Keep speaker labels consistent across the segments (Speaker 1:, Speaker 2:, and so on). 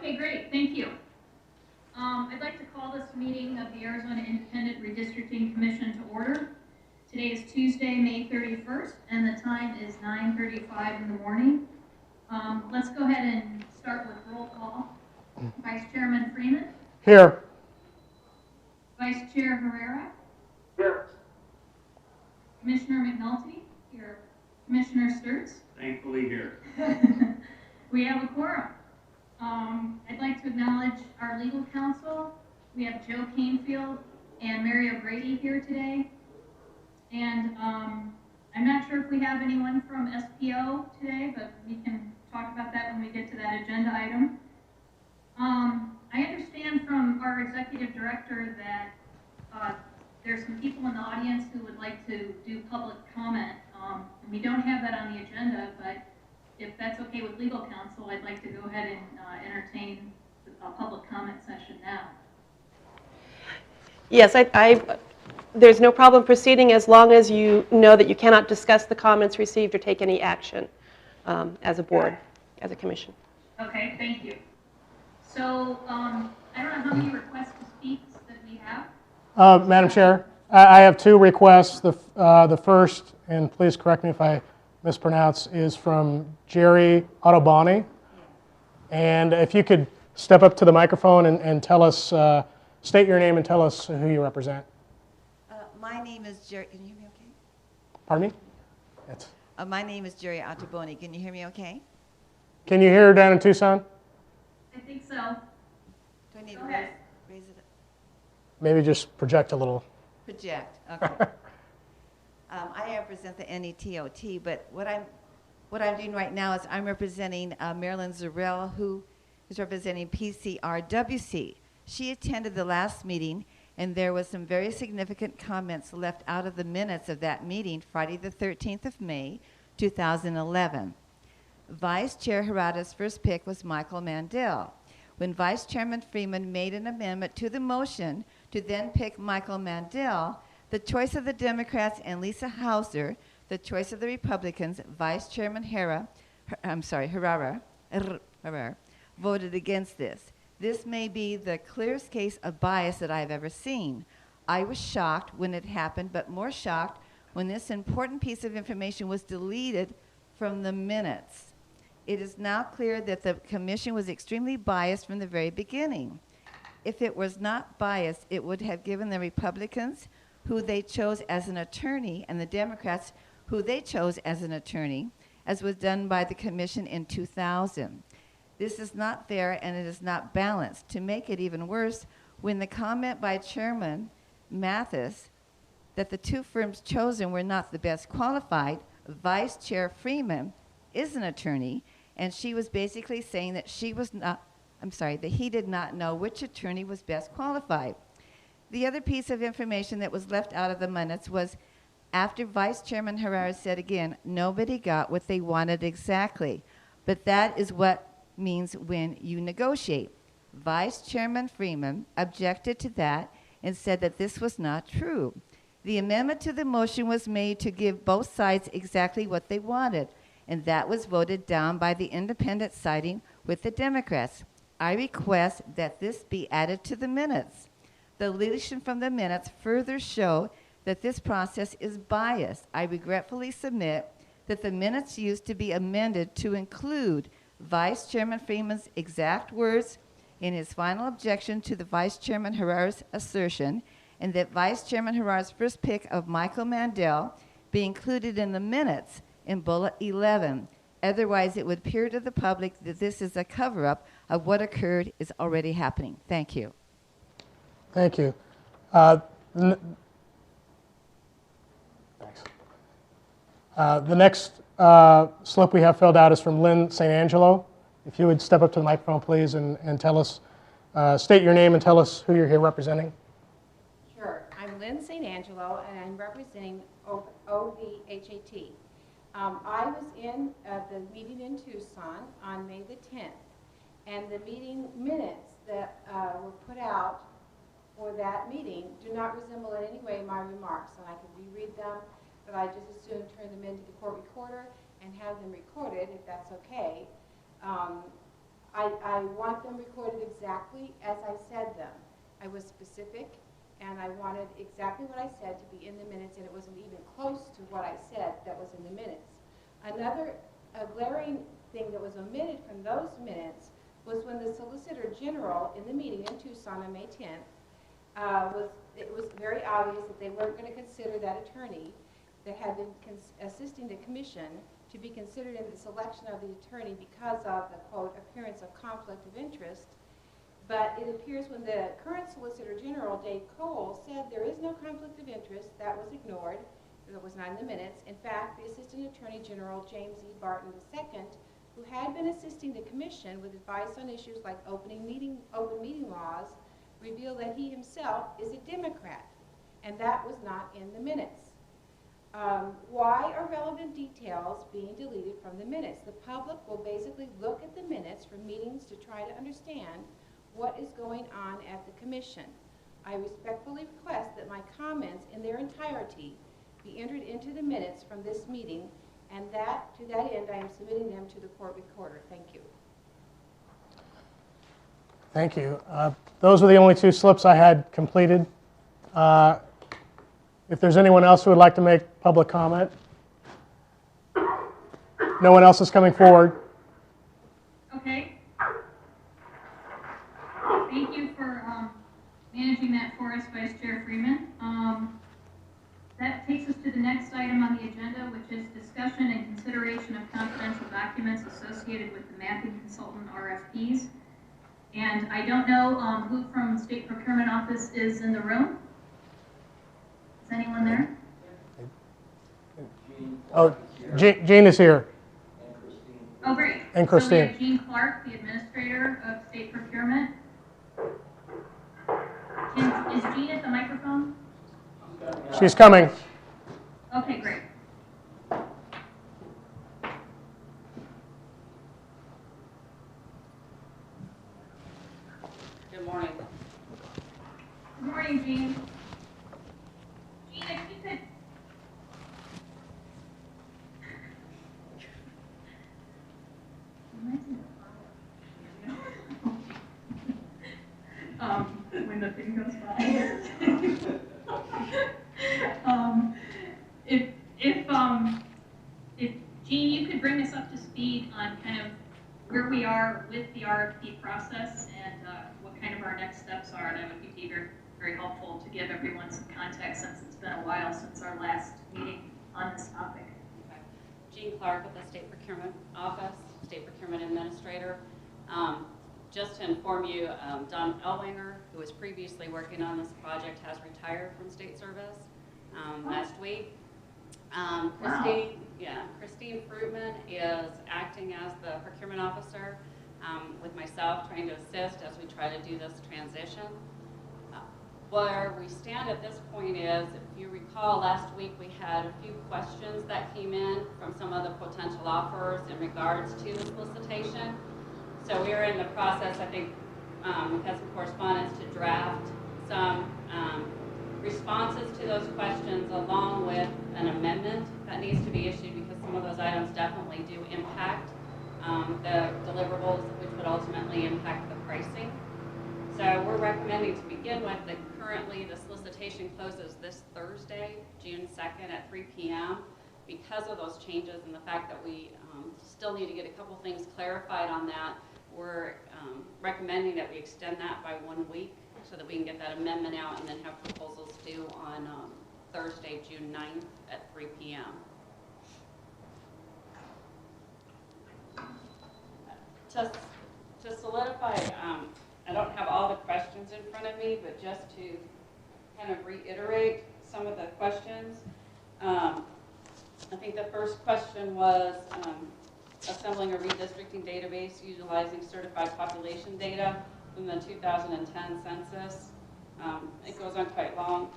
Speaker 1: Okay, great. Thank you. I'd like to call this meeting of the Arizona Independent Redistricting Commission to order. Today is Tuesday, May 31st, and the time is 9:35 in the morning. Let's go ahead and start with roll call. Vice Chairman Freeman.
Speaker 2: Here.
Speaker 1: Vice Chair Herrera.
Speaker 3: Here.
Speaker 1: Commissioner McNulty. Here. Commissioner Sturts.
Speaker 3: Thankfully here.
Speaker 1: We have a quorum. I'd like to acknowledge our legal counsel. We have Joe Canfield and Mary O'Grady here today. And I'm not sure if we have anyone from SPO today, but we can talk about that when we get to that agenda item. I understand from our executive director that there's some people in the audience who would like to do public comment. And we don't have that on the agenda, but if that's okay with legal counsel, I'd like to go ahead and entertain a public comment session now.
Speaker 4: Yes, there's no problem proceeding as long as you know that you cannot discuss the comments received or take any action as a board, as a commission.
Speaker 1: Okay, thank you. So I don't know how many requests to speak that we have.
Speaker 2: Madam Chair, I have two requests. The first, and please correct me if I mispronounce, is from Jerry Ottoboni. And if you could step up to the microphone and tell us, state your name and tell us who you represent.
Speaker 5: My name is Jerry. Can you hear me okay?
Speaker 2: Pardon me? Yes.
Speaker 5: My name is Jerry Ottoboni. Can you hear me okay?
Speaker 2: Can you hear her down in Tucson?
Speaker 1: I think so.
Speaker 5: Do I need to raise it?
Speaker 2: Maybe just project a little.
Speaker 5: Project. Okay. I represent the NETOT, but what I'm doing right now is I'm representing Marilyn Zarrell, who is representing PCRWC. She attended the last meeting, and there was some very significant comments left out of the minutes of that meeting, Friday the 13th of May, 2011. Vice Chair Harada's first pick was Michael Mandel. When Vice Chairman Freeman made an amendment to the motion to then pick Michael Mandel, the choice of the Democrats and Lisa Hauser, the choice of the Republicans, Vice Chairman Herrera, voted against this. This may be the clearest case of bias that I've ever seen. I was shocked when it happened, but more shocked when this important piece of information was deleted from the minutes. It is now clear that the commission was extremely biased from the very beginning. If it was not biased, it would have given the Republicans who they chose as an attorney and the Democrats who they chose as an attorney, as was done by the commission in 2000. This is not fair and it is not balanced. To make it even worse, when the comment by Chairman Mathis that the two firms chosen were not the best qualified, Vice Chair Freeman is an attorney, and she was basically saying that that he did not know which attorney was best qualified. The other piece of information that was left out of the minutes was after Vice Chairman Herrera said again, nobody got what they wanted exactly. But that is what means when you negotiate. Vice Chairman Freeman objected to that and said that this was not true. The amendment to the motion was made to give both sides exactly what they wanted, and that was voted down by the independent siding with the Democrats. I request that this be added to the minutes. The deletion from the minutes further show that this process is biased. I regretfully submit that the minutes used to be amended to include Vice Chairman Freeman's exact words in his final objection to the Vice Chairman Herrera's assertion, and that Vice Chairman Herrera's first pick of Michael Mandel be included in the minutes in Bullet 11. Otherwise, it would appear to the public that this is a cover-up of what occurred is already happening. Thank you.
Speaker 2: Thank you. Thanks. The next slip we have filled out is from Lynn St. Angelo. If you would step up to the microphone, please, and tell us, state your name and tell us who you're here representing.
Speaker 6: Sure. I'm Lynn St. Angelo, and I'm representing OVHAT. I was in the meeting in Tucson on May the 10th, and the meeting minutes that were put out for that meeting do not resemble in any way my remarks, and I could reread them, but I just as soon turn them into the court recorder and have them recorded, if that's okay. I want them recorded exactly as I said them. I was specific, and I wanted exactly what I said to be in the minutes, and it wasn't even close to what I said that was in the minutes. Another glaring thing that was omitted from those minutes was when the Solicitor General in the meeting in Tucson on May 10th, it was very obvious that they weren't going to consider that attorney that had been assisting the commission to be considered in the selection of the attorney because of the, quote, appearance of conflict of interest. But it appears when the current Solicitor General, Dave Cole, said there is no conflict of interest, that was ignored. That was not in the minutes. In fact, the Assistant Attorney General, James E. Barton II, who had been assisting the commission with advice on issues like open meeting laws, revealed that he himself is a Democrat, and that was not in the minutes. Why are relevant details being deleted from the minutes? The public will basically look at the minutes from meetings to try to understand what is going on at the commission. I respectfully request that my comments in their entirety be entered into the minutes from this meeting, and that, to that end, I am submitting them to the court recorder. Thank you.
Speaker 2: Thank you. Those are the only two slips I had completed. If there's anyone else who would like to make public comment. No one else is coming forward.
Speaker 1: Okay. Thank you for managing that for us, Vice Chair Freeman. That takes us to the next item on the agenda, which is discussion and consideration of confidential documents associated with the mapping consultant RFPs. And I don't know who from the State Procurement Office is in the room. Is anyone there?
Speaker 2: Oh, Jean is here.
Speaker 1: Oh, great.
Speaker 2: And Christine.
Speaker 1: So we have Jean Clark, the Administrator of State Procurement. Is Jean at the microphone?
Speaker 2: She's coming.
Speaker 1: Okay, great.
Speaker 7: Good morning.
Speaker 1: Good morning, Jean. Jean, if you could... when the thing goes by. If Jean, you could bring us up to speed on kind of where we are with the RFP process and what kind of our next steps are, that would be very, very helpful to give everyone some context since it's been a while since our last meeting on this topic.
Speaker 7: Okay. Jean Clark with the State Procurement Office, State Procurement Administrator. Just to inform you, Don Ellwanger, who was previously working on this project, has retired from state service last week. Christine Fruitman is acting as the procurement officer with myself, trying to assist as we try to do this transition. Where we stand at this point is, if you recall, last week we had a few questions that came in from some of the potential offers in regards to the solicitation. So we are in the process, I think, we've had some correspondence to draft some responses to those questions along with an amendment that needs to be issued because some of those items definitely do impact the deliverables, which would ultimately impact the pricing. So we're recommending to begin with that currently the solicitation closes this Thursday, June 2nd at 3 p.m. Because of those changes and the fact that we still need to get a couple things clarified on that, we're recommending that we extend that by 1 week so that we can get that amendment out and then have proposals due on Thursday, June 9th at 3 p.m. To solidify, I don't have all the questions in front of me, but just to kind of reiterate some of the questions. I think the first question was assembling a redistricting database utilizing certified population data from the 2010 census. It goes on quite long.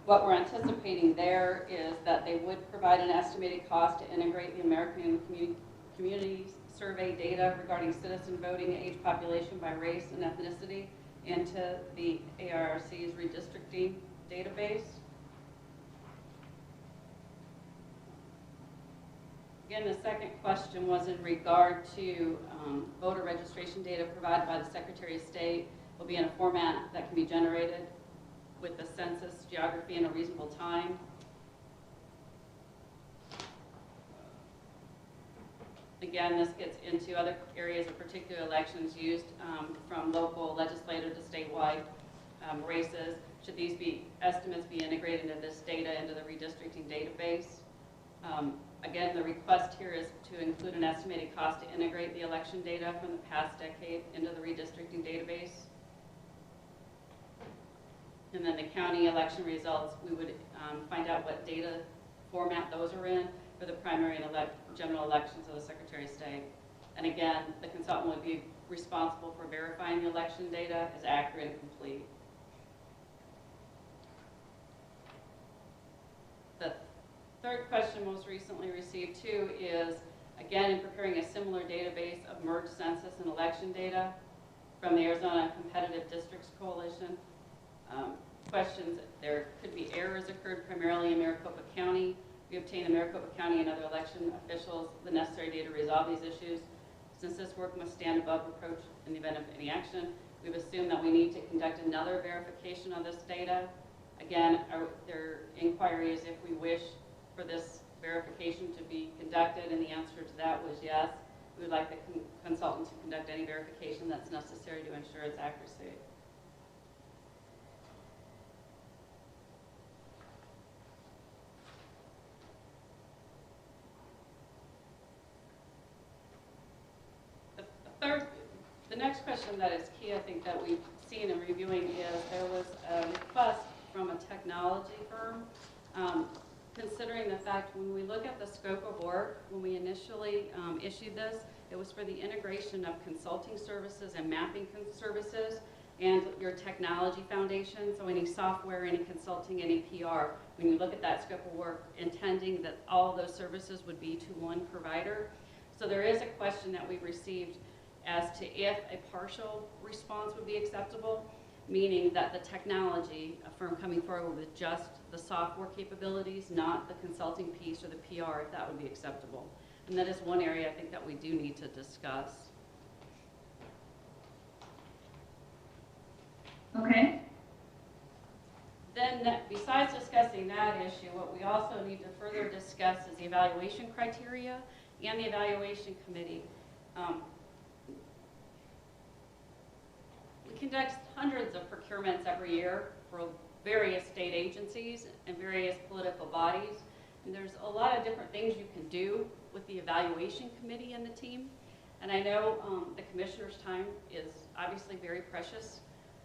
Speaker 7: What we're anticipating there is that they would provide an estimated cost to integrate the American Community Survey data regarding citizen voting age population by race and ethnicity into the ARRC's redistricting database. Again, the second question was in regard to voter registration data provided by the Secretary of State will be in a format that can be generated with the census geography in a reasonable time. Again, this gets into other areas of particular elections used from local legislative to statewide races. Should these estimates be integrated into this data into the redistricting database? Again, the request here is to include an estimated cost to integrate the election data from the past decade into the redistricting database. And then the county election results, we would find out what data format those are in for the primary and general elections of the Secretary of State. And again, the consultant would be responsible for verifying the election data is accurate and complete. The third question most recently received too is, again, in preparing a similar database of merged census and election data from the Arizona Competitive Districts Coalition. Questions, there could be errors occurred primarily in Maricopa County. We obtained in Maricopa County and other election officials the necessary data to resolve these issues. Since this work must stand above reproach in the event of any action, we've assumed that we need to conduct another verification of this data. Again, their inquiry is if we wish for this verification to be conducted, and the answer to that was yes. We would like the consultant to conduct any verification that's necessary to ensure its accuracy. The next question that is key, I think, that we've seen in reviewing is there was a request from a technology firm, considering the fact when we look at the scope of work, when we initially issued this, it was for the integration of consulting services and mapping services and your technology foundation, so any software, any consulting, any PR. When you look at that scope of work, intending that all of those services would be to one provider. So there is a question that we've received as to if a partial response would be acceptable, meaning that the technology, a firm coming forward with just the software capabilities, not the consulting piece or the PR, if that would be acceptable. And that is one area I think that we do need to discuss.
Speaker 1: Okay.
Speaker 7: Then, besides discussing that issue, what we also need to further discuss is the evaluation criteria and the evaluation committee. We conduct hundreds of procurements every year for various state agencies and various political bodies. And there's a lot of different things you can do with the evaluation committee and the team. And I know the commissioner's time is obviously very precious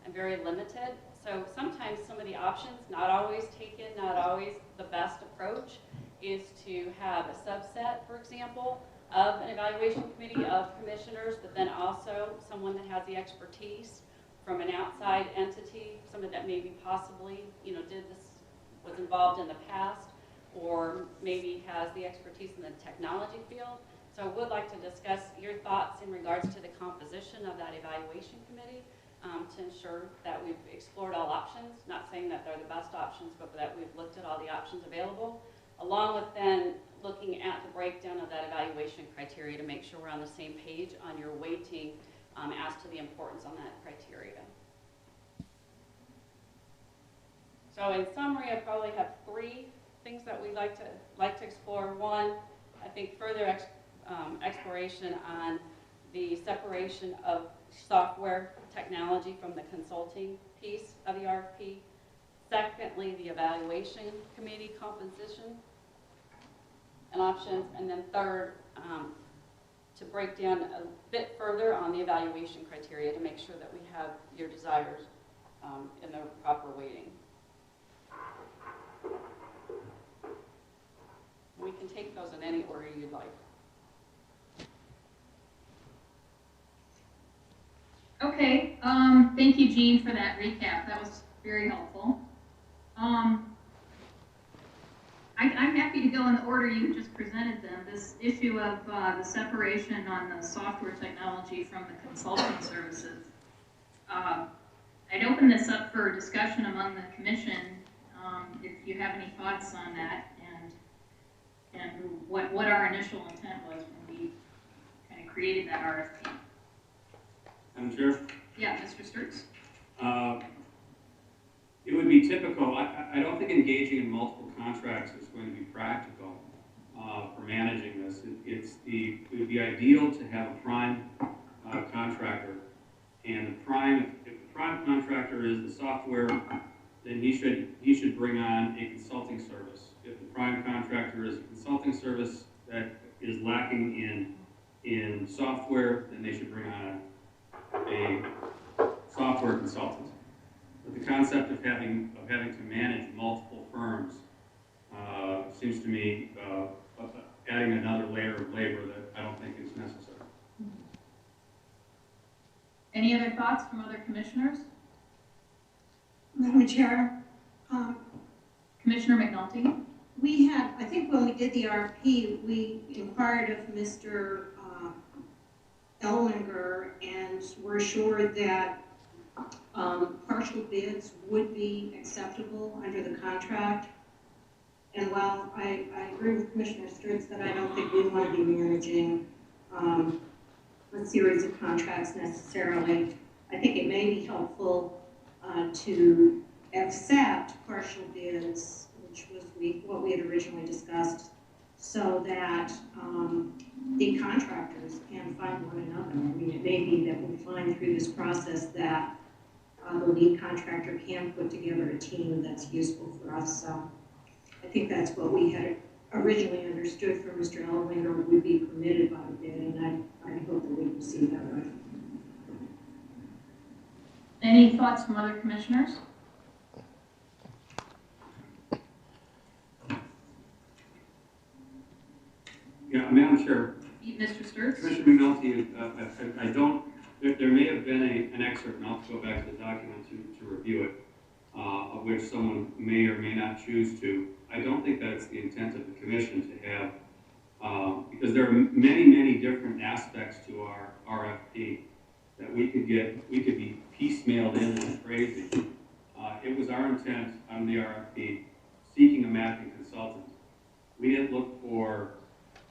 Speaker 7: and very limited. So sometimes some of the options, not always taken, not always the best approach, is to have a subset, for example, of an evaluation committee of commissioners, but then also someone that has the expertise from an outside entity, someone that maybe possibly, did this, was involved in the past, or maybe has the expertise in the technology field. So I would like to discuss your thoughts in regards to the composition of that evaluation committee to ensure that we've explored all options, not saying that they're the best options, but that we've looked at all the options available, along with then looking at the breakdown of that evaluation criteria to make sure we're on the same page on your weighting as to the importance on that criteria. So in summary, I probably have three things that we'd like to explore. One, I think further exploration on the separation of software technology from the consulting piece of the RFP. Secondly, the evaluation committee composition and options. And then third, to break down a bit further on the evaluation criteria to make sure that we have your desires in the proper weighting. We can take those in any order you'd like.
Speaker 1: Okay, thank you, Jean, for that recap. That was very helpful. I'm happy to go in the order you just presented them. This issue of the separation on the software technology from the consulting services. I'd open this up for discussion among the commission if you have any thoughts on that. And and what our initial intent was when we kind of created that RFP.
Speaker 3: Madam Chair,
Speaker 1: Yeah, Mr. Sturts?
Speaker 3: it would be typical. I don't think engaging in multiple contracts is going to be practical for managing this. It would be ideal to have a prime contractor, and if the prime contractor is the software, then he should bring on a consulting service. If the prime contractor is a consulting service that is lacking in software, then they should bring on a software consultant. But the concept of having to manage multiple firms seems to me adding another layer of labor that I don't think is necessary.
Speaker 1: Any other thoughts from other commissioners?
Speaker 8: Madam Chair,
Speaker 1: Commissioner McNulty?
Speaker 8: we had, I think when we did the RFP, we inquired of Mr. Ellinger and were assured that partial bids would be acceptable under the contract. And while I agree with Commissioner Sturts that I don't think we want to be managing a series of contracts necessarily, I think it may be helpful to accept partial bids, which was what we had originally discussed, so that the contractors can find one another. I mean, it may be that we find through this process that the lead contractor can put together a team that's useful for us. So I think that's what we had originally understood from Mr. Ellwinger would be permitted by the bid, and I hope that we can see that right.
Speaker 1: Any thoughts from other commissioners?
Speaker 3: Yeah, Madam Chair,
Speaker 1: Mr. Sturts?
Speaker 3: Commissioner McNulty, there may have been an excerpt, and I'll have to go back to the document to review it, of which someone may or may not choose to. I don't think that's the intent of the commission to have, because there are many different aspects to our RFP that we could be piecemealed in as crazy. It was our intent on the RFP seeking a mapping consultant. We didn't look for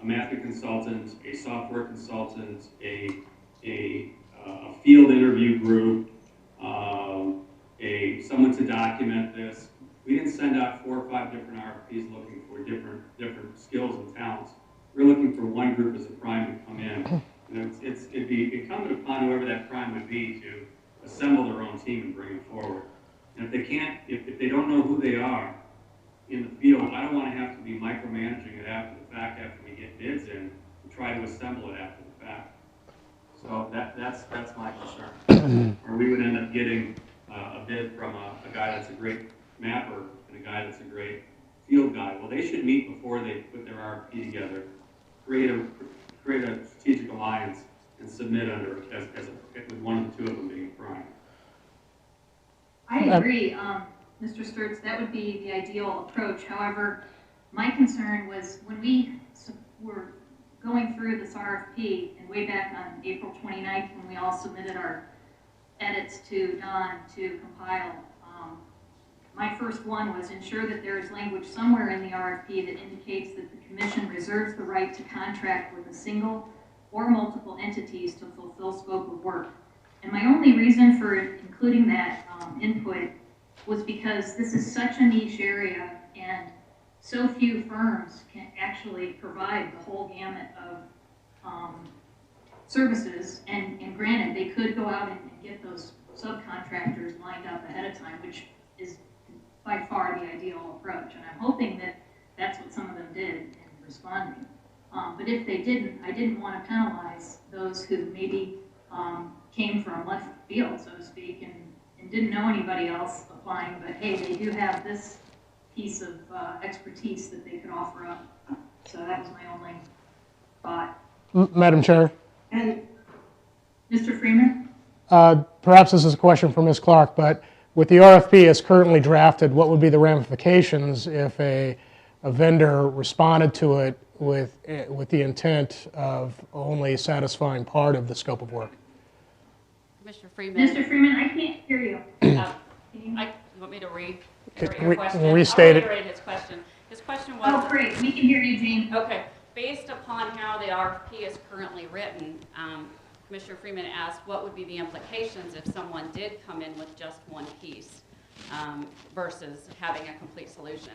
Speaker 3: a mapping consultant, a software consultant, a field interview group, someone to document this. We didn't send out 4 or 5 different RFPs looking for different skills and talents. We're looking for one group as a prime to come in. And it'd be incumbent upon whoever that prime would be to assemble their own team and bring it forward. And if they don't know who they are in the field, I don't want to have to be micromanaging it after the fact, after we get bids in, and try to assemble it after the fact. So that's my concern. Or we would end up getting a bid from a guy that's a great mapper and a guy that's a great field guy. Well, they should meet before they put their RFP together, create a strategic alliance, and submit under with one of the two of them being prime.
Speaker 1: I agree, Mr. Sturts, that would be the ideal approach. However, my concern was when we were going through this RFP, and way back on April 29th when we all submitted our edits to Don to compile, my first one was ensure that there is language somewhere in the RFP that indicates that the commission reserves the right to contract with a single or multiple entities to fulfill scope of work. And my only reason for including that input was because this is such a niche area and so few firms can actually provide the whole gamut of services. And granted, they could go out and get those subcontractors lined up ahead of time, which is by far the ideal approach. And I'm hoping that that's what some of them did in responding. But if they didn't, I didn't want to penalize those who maybe came from left field, so to speak, and didn't know anybody else applying, but hey, they do have this piece of expertise that they could offer up. So that was my only thought.
Speaker 2: Madam Chair,
Speaker 1: And Mr. Freeman?
Speaker 2: perhaps this is a question for Ms. Clark, but with the RFP as currently drafted, what would be the ramifications if a vendor responded to it with the intent of only satisfying part of the scope of work?
Speaker 7: Commissioner Freeman.
Speaker 1: Mr. Freeman, I can't hear you.
Speaker 7: You want me to read
Speaker 2: Can
Speaker 7: your question?
Speaker 2: restate
Speaker 7: I'll
Speaker 2: it?
Speaker 7: reiterate his question. His question was.
Speaker 1: Oh, great, we can hear you, Jane.
Speaker 7: Okay, based upon how the RFP is currently written, Commissioner Freeman asked what would be the implications if someone did come in with just one piece versus having a complete solution.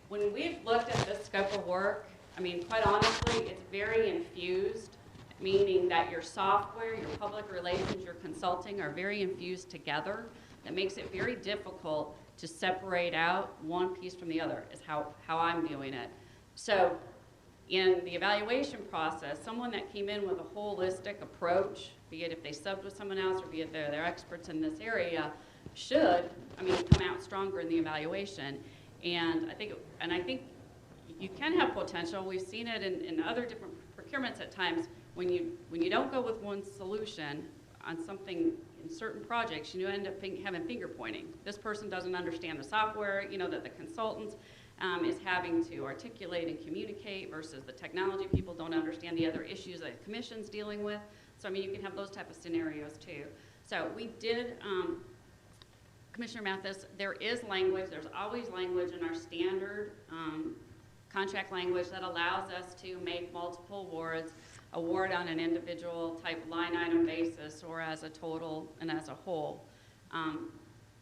Speaker 7: When we've looked at this scope of work, I mean, quite honestly, it's very infused, meaning that your software, your public relations, your consulting are very infused together. That makes it very difficult to separate out one piece from the other, is how I'm viewing it. So in the evaluation process, someone that came in with a holistic approach, be it if they subbed with someone else or be it they're experts in this area, should, I mean, come out stronger in the evaluation. And I think you can have potential. We've seen it in other different procurements at times. When you don't go with one solution on something in certain projects, you end up having finger pointing. This person doesn't understand the software, you know, that the consultant is having to articulate and communicate versus the technology people don't understand the other issues that the commission's dealing with. So, I mean, you can have those type of scenarios too. So we did, Commissioner Mathis, there is language, there's always language in our standard contract language that allows us to make multiple award on an individual type line item basis or as a total and as a whole.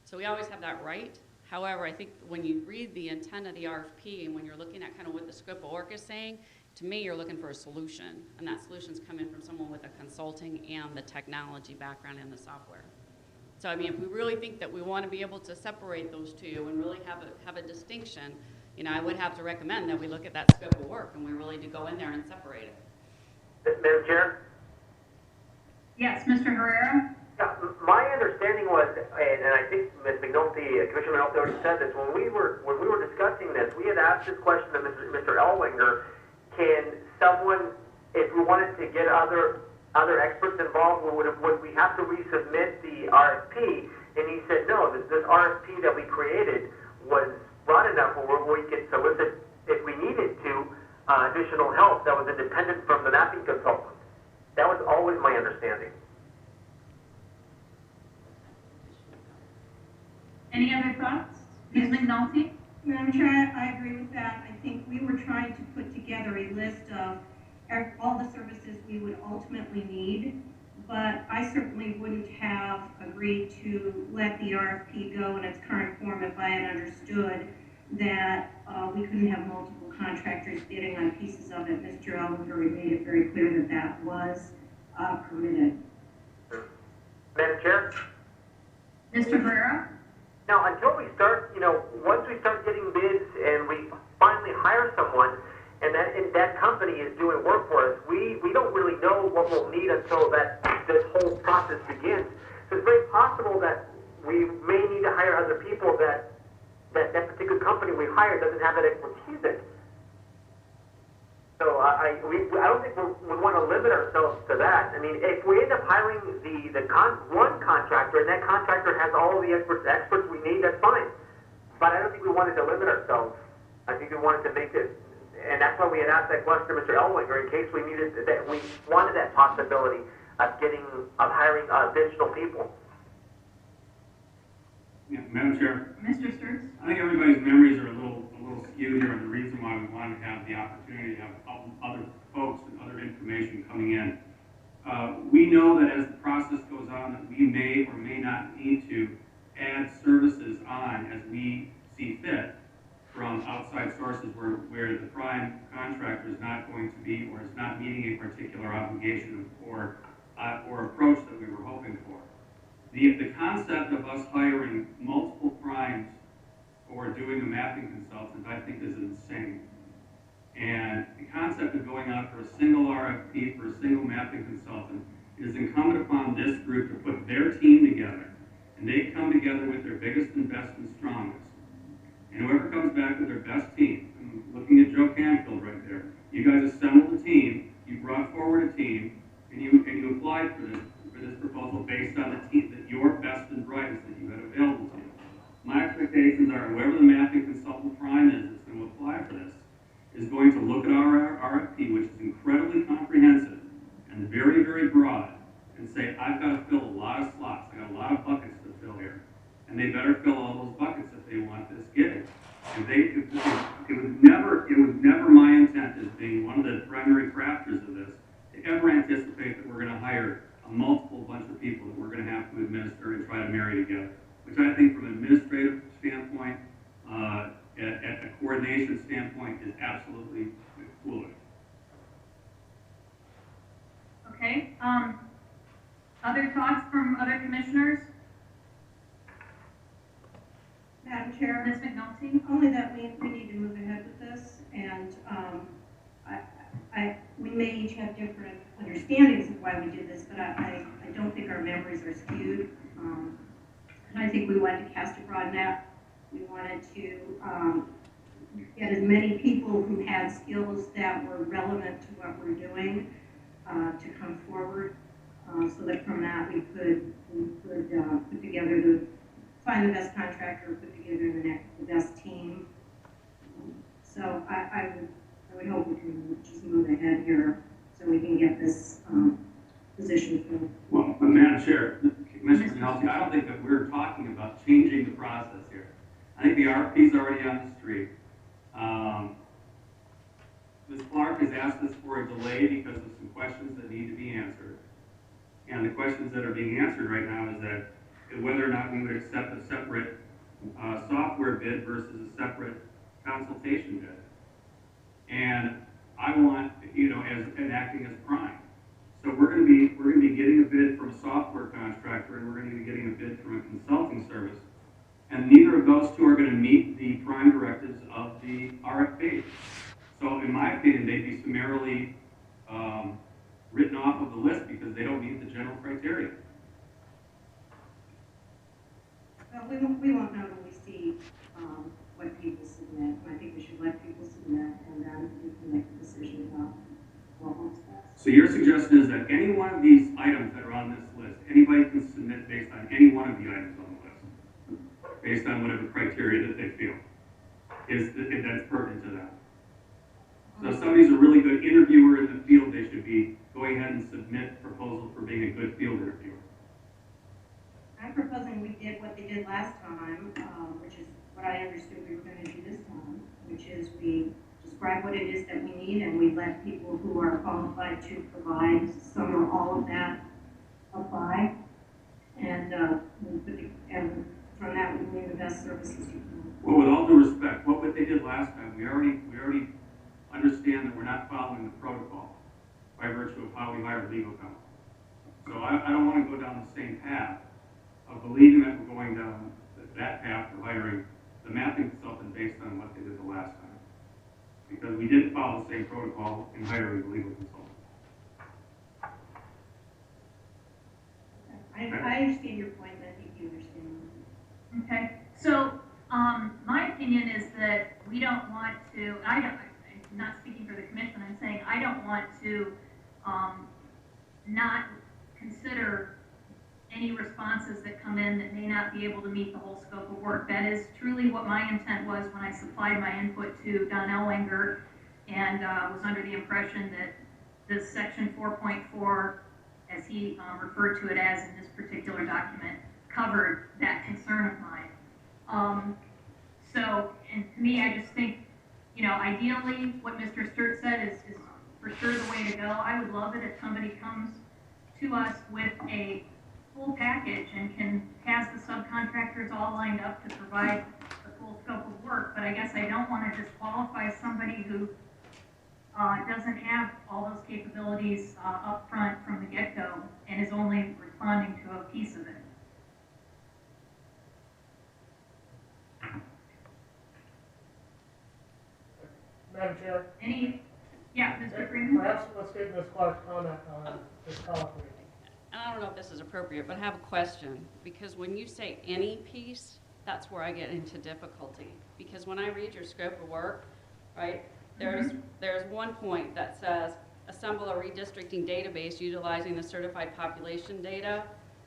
Speaker 7: So we always have that right. However, I think when you read the intent of the RFP and when you're looking at kind of what the scope of work is saying, to me, you're looking for a solution, and that solution's coming from someone with a consulting and the technology background in the software. So, I mean, if we really think that we want to be able to separate those two and really have a distinction, you know, I would have to recommend that we look at that scope of work and we really do go in there and separate it.
Speaker 9: Madam Chair?
Speaker 1: Yes, Mr. Herrera?
Speaker 9: Yeah, my understanding was, and I think Ms. McNulty, Commissioner McNulty already said this, when we were discussing this, we had asked this question to Mr. Ellwanger, can someone, if we wanted to get other experts involved, would we have to resubmit the RFP? And he said, no, this RFP that we created was broad enough where we could solicit, if we needed to, additional help that was independent from the mapping consultant. That was always my understanding.
Speaker 1: Any other thoughts? Ms. McNulty?
Speaker 8: Madam Chair, I agree with that. I think we were trying to put together a list of all the services we would ultimately need, but I certainly wouldn't have agreed to let the RFP go in its current form if I had understood that we couldn't have multiple contractors bidding on pieces of it. Mr. Ellwanger made it very clear that that was permitted.
Speaker 9: Madam Chair?
Speaker 1: Mr. Herrera?
Speaker 9: Now, until we start, once we start getting bids and we finally hire someone, and that company is doing work for us, we don't really know what we'll need until this whole process begins. So it's very possible that we may need to hire other people that particular company we hire doesn't have that expertise in. So I don't think we want to limit ourselves to that. I mean, if we end up hiring one contractor and that contractor has all of the experts we need, that's fine. But I don't think we wanted to limit ourselves. I think we wanted to make it, and that's why we had asked that question to Mr. Ellwanger, in case we needed that, we wanted that possibility of hiring additional people.
Speaker 3: Yeah, Madam Chair.
Speaker 1: Mr. Sturts?
Speaker 3: I think everybody's memories are a little skewed here, and the reason why we want to have the opportunity to have other folks and other information coming in. We know that as the process goes on, that we may or may not need to add services on as we see fit from outside sources where the prime contractor is not going to be or is not meeting a particular obligation or approach that we were hoping for. The concept of us hiring multiple primes or doing a mapping consultant, I think, is insane. And the concept of going out for a single RFP for a single mapping consultant, it is incumbent upon this group to put their team together, and they come together with their biggest and best and strongest. And whoever comes back with their best team, I'm looking at Joe Canfield right there, you guys assembled a team, you brought forward a team, and you applied for this proposal based on the team, that your best and brightest that you had available to you. My expectations are whoever the mapping consultant prime is that's going to apply for this is going to look at our RFP, which is incredibly comprehensive and very, very broad, and say, I've got to fill a lot of slots, I've got a lot of buckets to fill here. And they better fill all those buckets if they want this gig. It was never my intent as being one of the primary crafters of this to ever anticipate that we're going to hire a multiple bunch of people that we're going to have to administer and try to marry together, which I think from an administrative standpoint, at a coordination standpoint, is absolutely foolish.
Speaker 1: Okay, other thoughts from other commissioners?
Speaker 8: Madam Chair,
Speaker 1: Ms. McNulty?
Speaker 8: only that we need to move ahead with this, and we may each have different understandings of why we did this, but I don't think our memories are skewed. And I think we wanted to cast a broad net. We wanted to get as many people who had skills that were relevant to what we're doing to come forward, so that from that we could put together find the best contractor, put together the best team. So I would hope we can just move ahead here so we can get this position filled.
Speaker 3: Well, Madam Chair, Commissioner Nelson, I don't think that we're talking about changing the process here. I think the RFP is already on the street. Ms. Clark has asked us for a delay because of some questions that need to be answered. And the questions that are being answered right now is that whether or not we would accept a separate software bid versus a separate consultation bid. And I want, as acting as prime. So we're going to be getting a bid from a software contractor, and we're going to be getting a bid from a consulting service. And neither of those two are going to meet the prime directives of the RFP. So in my opinion, they'd be summarily written off of the list because they don't meet the general criteria.
Speaker 8: Well, we won't know until we see what people submit. I think we should let people submit, and then we can make a decision about what works best.
Speaker 3: So your suggestion is that any one of these items that are on this list, anybody can submit based on any one of the items on the list, based on whatever criteria that they feel if that's pertinent to them. So if somebody's a really good interviewer in the field, they should be going ahead and submit proposals for being a good field interviewer.
Speaker 8: I'm proposing we did what they did last time, which is what I understood we were going to do this time, which is we describe what it is that we need, and we let people who are qualified to provide some or all of that apply, and and from that we bring the best services you can.
Speaker 3: Well, with all due respect, what they did last time, we already understand that we're not following the protocol by virtue of how we hire legal counsel. So I don't want to go down the same path of believing that we're going down that path of hiring the mapping consultant based on what they did the last time. Because we didn't follow the same protocol in hiring the legal consultant.
Speaker 8: I understand your point, and I think you understand.
Speaker 1: Okay, so my opinion is that we don't want to, I'm not speaking for the commission, I'm saying I don't want to not consider any responses that come in that may not be able to meet the whole scope of work. That is truly what my intent was when I supplied my input to Don Ellwanger, and was under the impression that this section 4.4, as he referred to it as in this particular document, covered that concern of mine. So, and to me, I just think, ideally, what Mr. Sturt said is for sure the way to go. I would love it if somebody comes to us with a full package and has the subcontractors all lined up to provide the full scope of work, but I guess I don't want to disqualify somebody who doesn't have all those capabilities up front from the get-go and is only responding to a piece of it.
Speaker 2: Madam Chair,
Speaker 1: Yeah, Mr. Freeman?
Speaker 2: perhaps let's get Ms. Clark's comment on this colloquy.
Speaker 7: And I don't know if this is appropriate, but I have a question. Because when you say any piece, that's where I get into difficulty. Because when I read your scope of work, right, there's one point that says, assemble a redistricting database utilizing the certified population data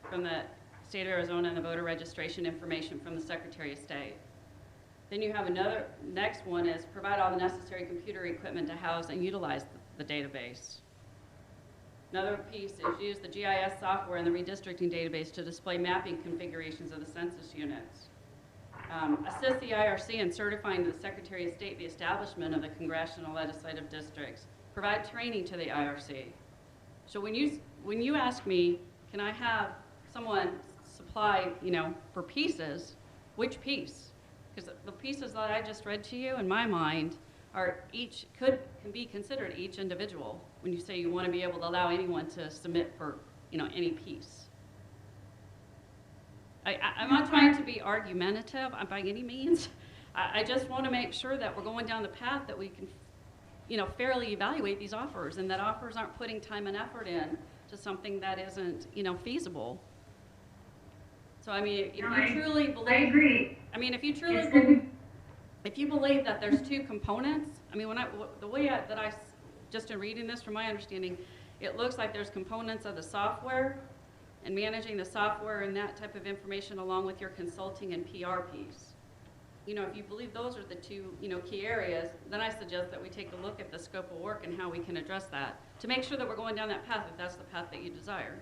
Speaker 7: from the state of Arizona and the voter registration information from the Secretary of State. Then you have another, next one is provide all the necessary computer equipment to house and utilize the database. Another piece is use the GIS software and the redistricting database to display mapping configurations of the census units. assist the IRC in certifying to the Secretary of State the establishment of the congressional legislative districts, provide training to the IRC. So when you ask me, can I have someone supply, for pieces, which piece? Because the pieces that I just read to you, in my mind, are can be considered each individual when you say you want to be able to allow anyone to submit for, any piece. I'm not trying to be argumentative by any means. I just want to make sure that we're going down the path that we can, fairly evaluate these offers, and that offers aren't putting time and effort in to something that isn't, feasible. So, I mean, if you truly believe... I
Speaker 1: agree.
Speaker 7: I mean, if you truly believe... If you believe that there's two components, I mean, the way that I, just in reading this, from my understanding, it looks like there's components of the software and managing the software and that type of information along with your consulting and PR piece. If you believe those are the two, key areas, then I suggest that we take a look at the scope of work and how we can address that to make sure that we're going down that path if that's the path that you desire.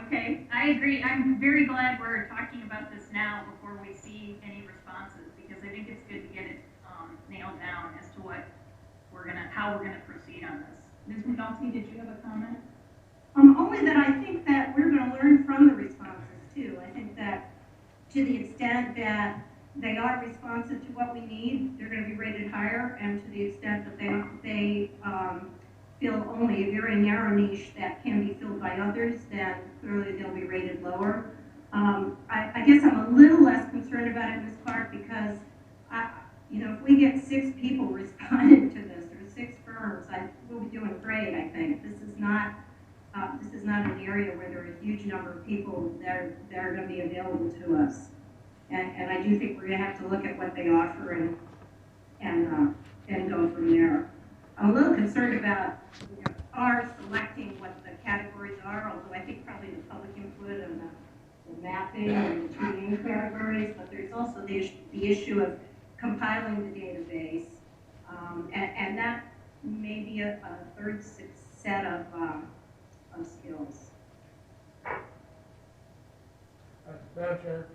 Speaker 1: Okay, I agree. I'm very glad we're talking about this now before we see any responses, because I think it's good to get it nailed down as to how we're gonna proceed on this. Ms. McNulty, did you have a comment?
Speaker 10: Only that I think that we're going to learn from the responses too. I think that to the extent that they are responsive to what we need, they're going to be rated higher, and to the extent that they fill only a very narrow niche that can be filled by others, then clearly they'll be rated lower. I guess I'm a little less concerned about it, Ms. Clark, because if we get 6 people responding to this, or 6 firms, we'll be doing great. I think this is not an area where there are a huge number of people that are going to be available to us, and I do think we're going to have to look at what they offer and go from there. I'm a little concerned about our selecting what the categories are, although I think probably the public input and the mapping and the tuning categories, but there's also the issue of compiling the database, and that may be a third set of skills.
Speaker 2: Madam Chair.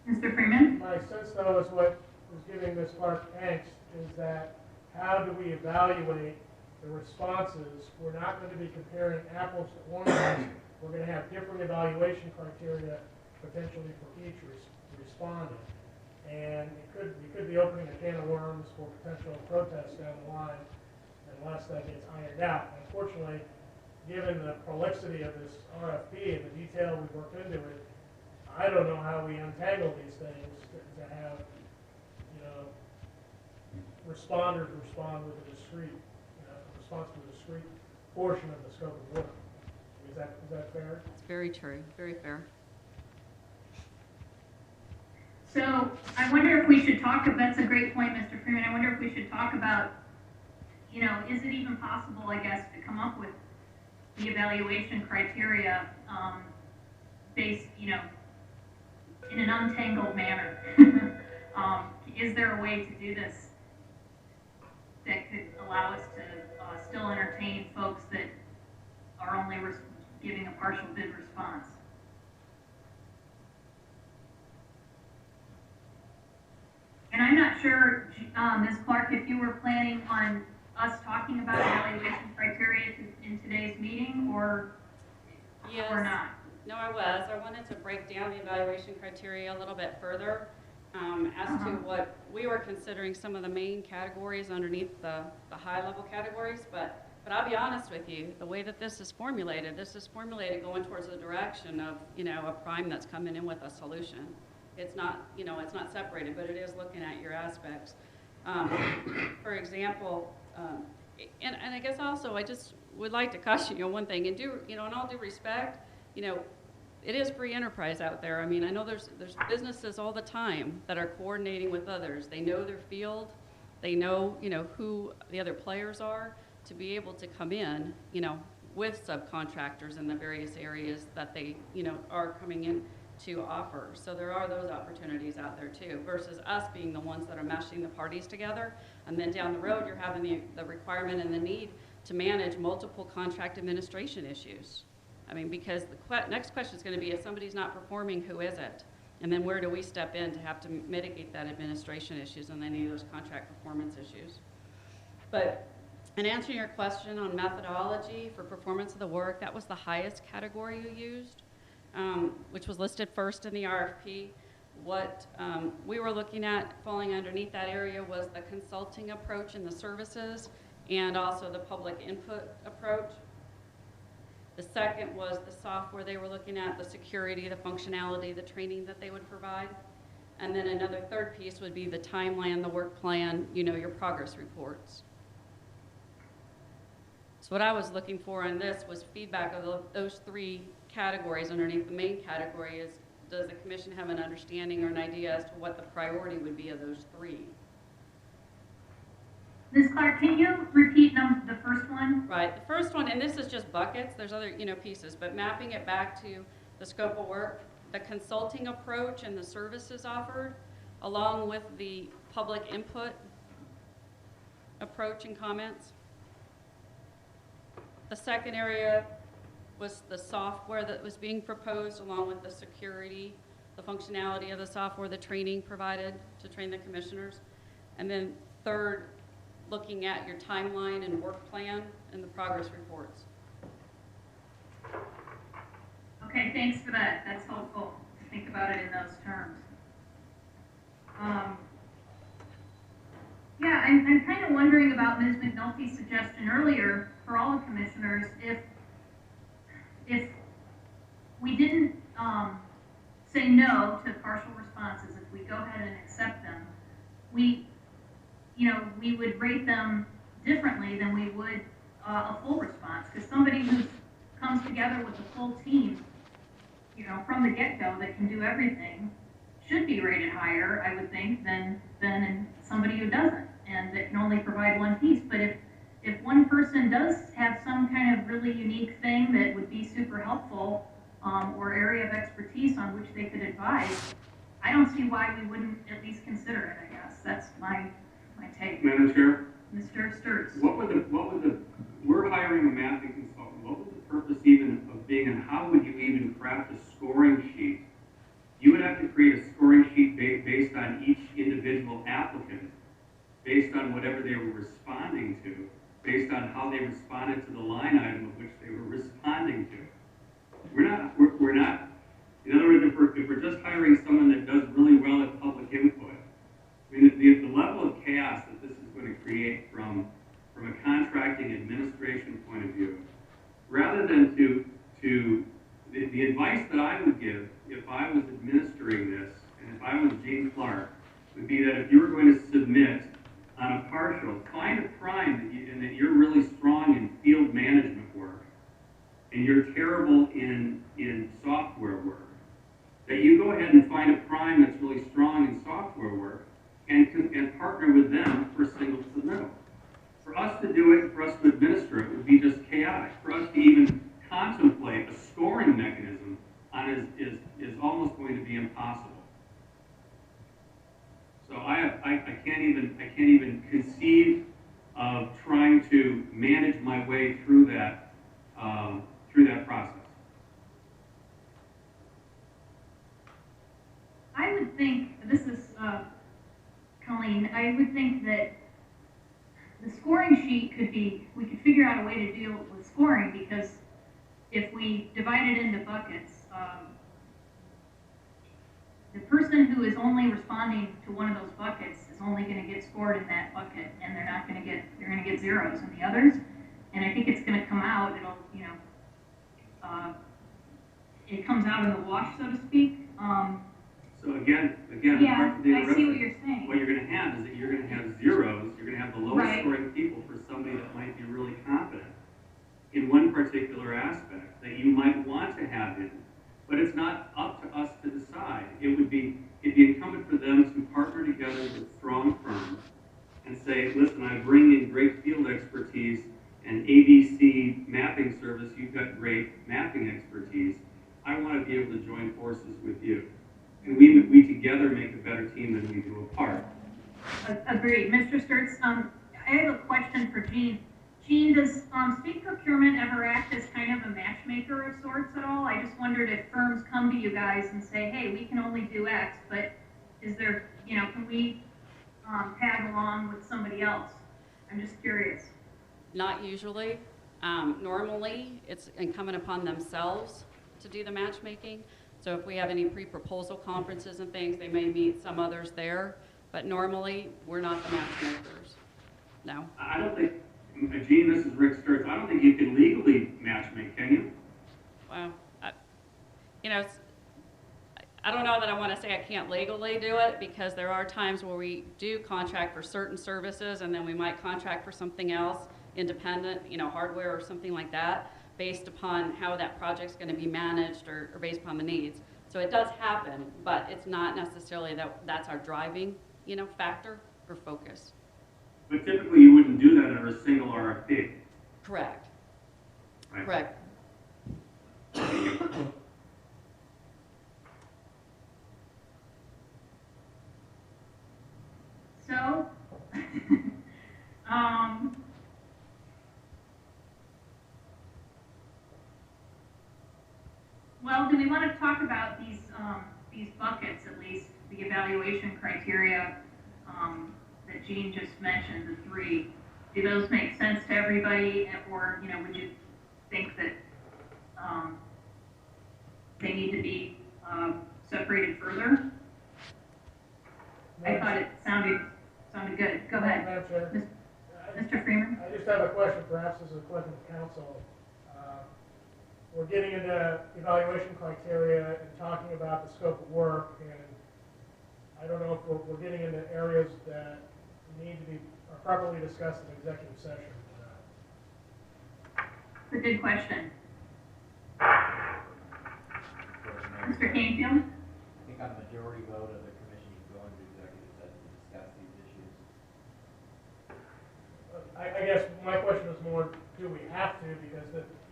Speaker 1: Mr. Freeman?
Speaker 2: My sense, though, is what is giving Ms. Clark angst is that how do we evaluate the responses? We're not going to be comparing apples to oranges. We're going to have different evaluation criteria potentially for each respondent. And we could be opening a can of worms for potential protests down the line unless that gets ironed out. Unfortunately, given the prolixity of this RFP and the detail we've worked into it, I don't know how we untangle these things to have, responders respond with a discrete, response to a discrete portion of the scope of work. Is that fair?
Speaker 7: It's very true, very fair.
Speaker 1: So I wonder if we should talk about, that's a great point, Mr. Freeman. I wonder if we should talk about, is it even possible, I guess, to come up with the evaluation criteria based, in an untangled manner? Is there a way to do this that could allow us to still entertain folks that are only giving a partial bid response? And I'm not sure, Ms. Clark, if you were planning on us talking about evaluation criteria in today's meeting, or not?
Speaker 7: No, I was. I wanted to break down the evaluation criteria a little bit further as to what we were considering some of the main categories underneath the high-level categories. But I'll be honest with you, the way that this is formulated going towards the direction of, a prime that's coming in with a solution. It's not, it's not separated, but it is looking at your aspects. For example, and I guess also I just would like to caution you on one thing, and in all due respect, it is free enterprise out there. I mean, I know there's businesses all the time that are coordinating with others. They know their field, they know, who the other players are, to be able to come in, with subcontractors in the various areas that they, are coming in to offer. So there are those opportunities out there too, versus us being the ones that are meshing the parties together. And then down the road, you're having the requirement and the need to manage multiple contract administration issues. I mean, because the next question is going to be, if somebody's not performing, who is it? And then where do we step in to have to mitigate that administration issues and any of those contract performance issues? But in answering your question on methodology for performance of the work, that was the highest category you used, which was listed first in the RFP. What we were looking at falling underneath that area was the consulting approach and the services, and also the public input approach. The second was the software they were looking at, the security, the functionality, the training that they would provide. And then another third piece would be the timeline, the work plan, you know, your progress reports. So what I was looking for on this was feedback of those three categories underneath the main category is, does the commission have an understanding or an idea as to what the priority would be of those three?
Speaker 1: Ms. Clark, can you repeat the first one?
Speaker 7: Right, the first one, and this is just buckets, there's other, you know, pieces, but mapping it back to the scope of work, the consulting approach and the services offered, along with the public input approach and comments. The second area was the software that was being proposed, along with the security, the functionality of the software, the training provided to train the commissioners. And then third, looking at your timeline and work plan and the progress reports.
Speaker 1: Okay, thanks for that. That's helpful to think about it in those terms. Yeah, I'm kind of wondering about Ms. McNulty's suggestion earlier for all the commissioners, if we didn't say no to partial responses, if we go ahead and accept them, we would rate them differently than we would a full response, because somebody who comes together with a full team, you know, from the get-go that can do everything should be rated higher, I would think, than somebody who doesn't and that can only provide one piece. But if one person does have some kind of really unique thing that would be super helpful or area of expertise on which they could advise, I don't see why we wouldn't at least consider it, I guess. That's my take.
Speaker 3: Madam Chair?
Speaker 1: Mr. Sturts.
Speaker 3: We're hiring a mapping consultant. What would the purpose even of being, and how would you even craft a scoring sheet? You would have to create a scoring sheet based on each individual applicant, based on whatever they were responding to, based on how they responded to the line item of which they were responding to. We're not, in other words, if we're just hiring someone that does really well at public input, I mean, the level of chaos that this is going to create from a contracting administration point of view, rather than the advice that I would give if I was administering this, and if I was Gene Clark, would be that if you were going to submit on a partial, find a prime that you're really strong in field management work, and you're terrible in software work, that you go ahead and find a prime that's really strong in software work, and partner with them for a single submittal. For us to do it, for us to administer it, would be just chaotic. For us to even contemplate a scoring mechanism on it is almost going to be impossible. So I can't even conceive of trying to manage my way through that process.
Speaker 1: I would think, this is Colleen, I would think that the scoring sheet we could figure out a way to deal with scoring, because if we divide it into buckets, the person who is only responding to one of those buckets is only going to get scored in that bucket, and they're going to get zeros in the others. And I think it's going to come out, it comes out in the wash, so to speak.
Speaker 3: So again,
Speaker 1: yeah, I see what you're saying.
Speaker 3: What you're going to have is that you're going to have zeros. You're going to have the lowest scoring people for somebody that might be really competent in one particular aspect that you might want to have in. But it's not up to us to decide. It'd be incumbent for them to partner together with strong firms and say, listen, I bring in great field expertise and ABC mapping service. You've got great mapping expertise. I want to be able to join forces with you.
Speaker 1: Agreed. Mr. Sturts, I have a question for Jean. Jean, does state procurement ever act as kind of a matchmaker of sorts at all? I just wondered if firms come to you guys and say, hey, we can only do X, but is there, can we tag along with somebody else? I'm just curious.
Speaker 7: Not usually. Normally, it's incumbent upon themselves to do the matchmaking. So if we have any pre-proposal conferences and things, they may meet some others there, but normally, we're not the matchmakers. No.
Speaker 3: I don't think, Gene, this is Rick Sturts, I don't think you can legally matchmake, can you?
Speaker 7: Well, I don't know that I want to say I can't legally do it, because there are times where we do contract for certain services, and then we might contract for something else, independent, hardware or something like that, based upon how that project's going to be managed or based upon the needs. So it does happen, but it's not necessarily that's our driving, factor or focus.
Speaker 3: But typically you wouldn't do that under a single RFP.
Speaker 7: Correct.
Speaker 3: Right?
Speaker 7: Correct.
Speaker 1: So, well, do we want to talk about these buckets, at least the evaluation criteria that Jean just mentioned, the three? Do those make sense to everybody, or would you think that they need to be separated further? I thought it sounded good. Go ahead,
Speaker 2: Madam Chair,
Speaker 1: Mr. Freeman.
Speaker 2: I just have a question, perhaps this is a question to council. We're getting into evaluation criteria and talking about the scope of work, and I don't know if we're getting into areas that need to be properly discussed in executive session.
Speaker 1: It's a good question. Mr. Canfield?
Speaker 11: I think on the majority vote of the commission, you go into executive session to discuss these issues.
Speaker 2: I guess my question is more, do we have to, because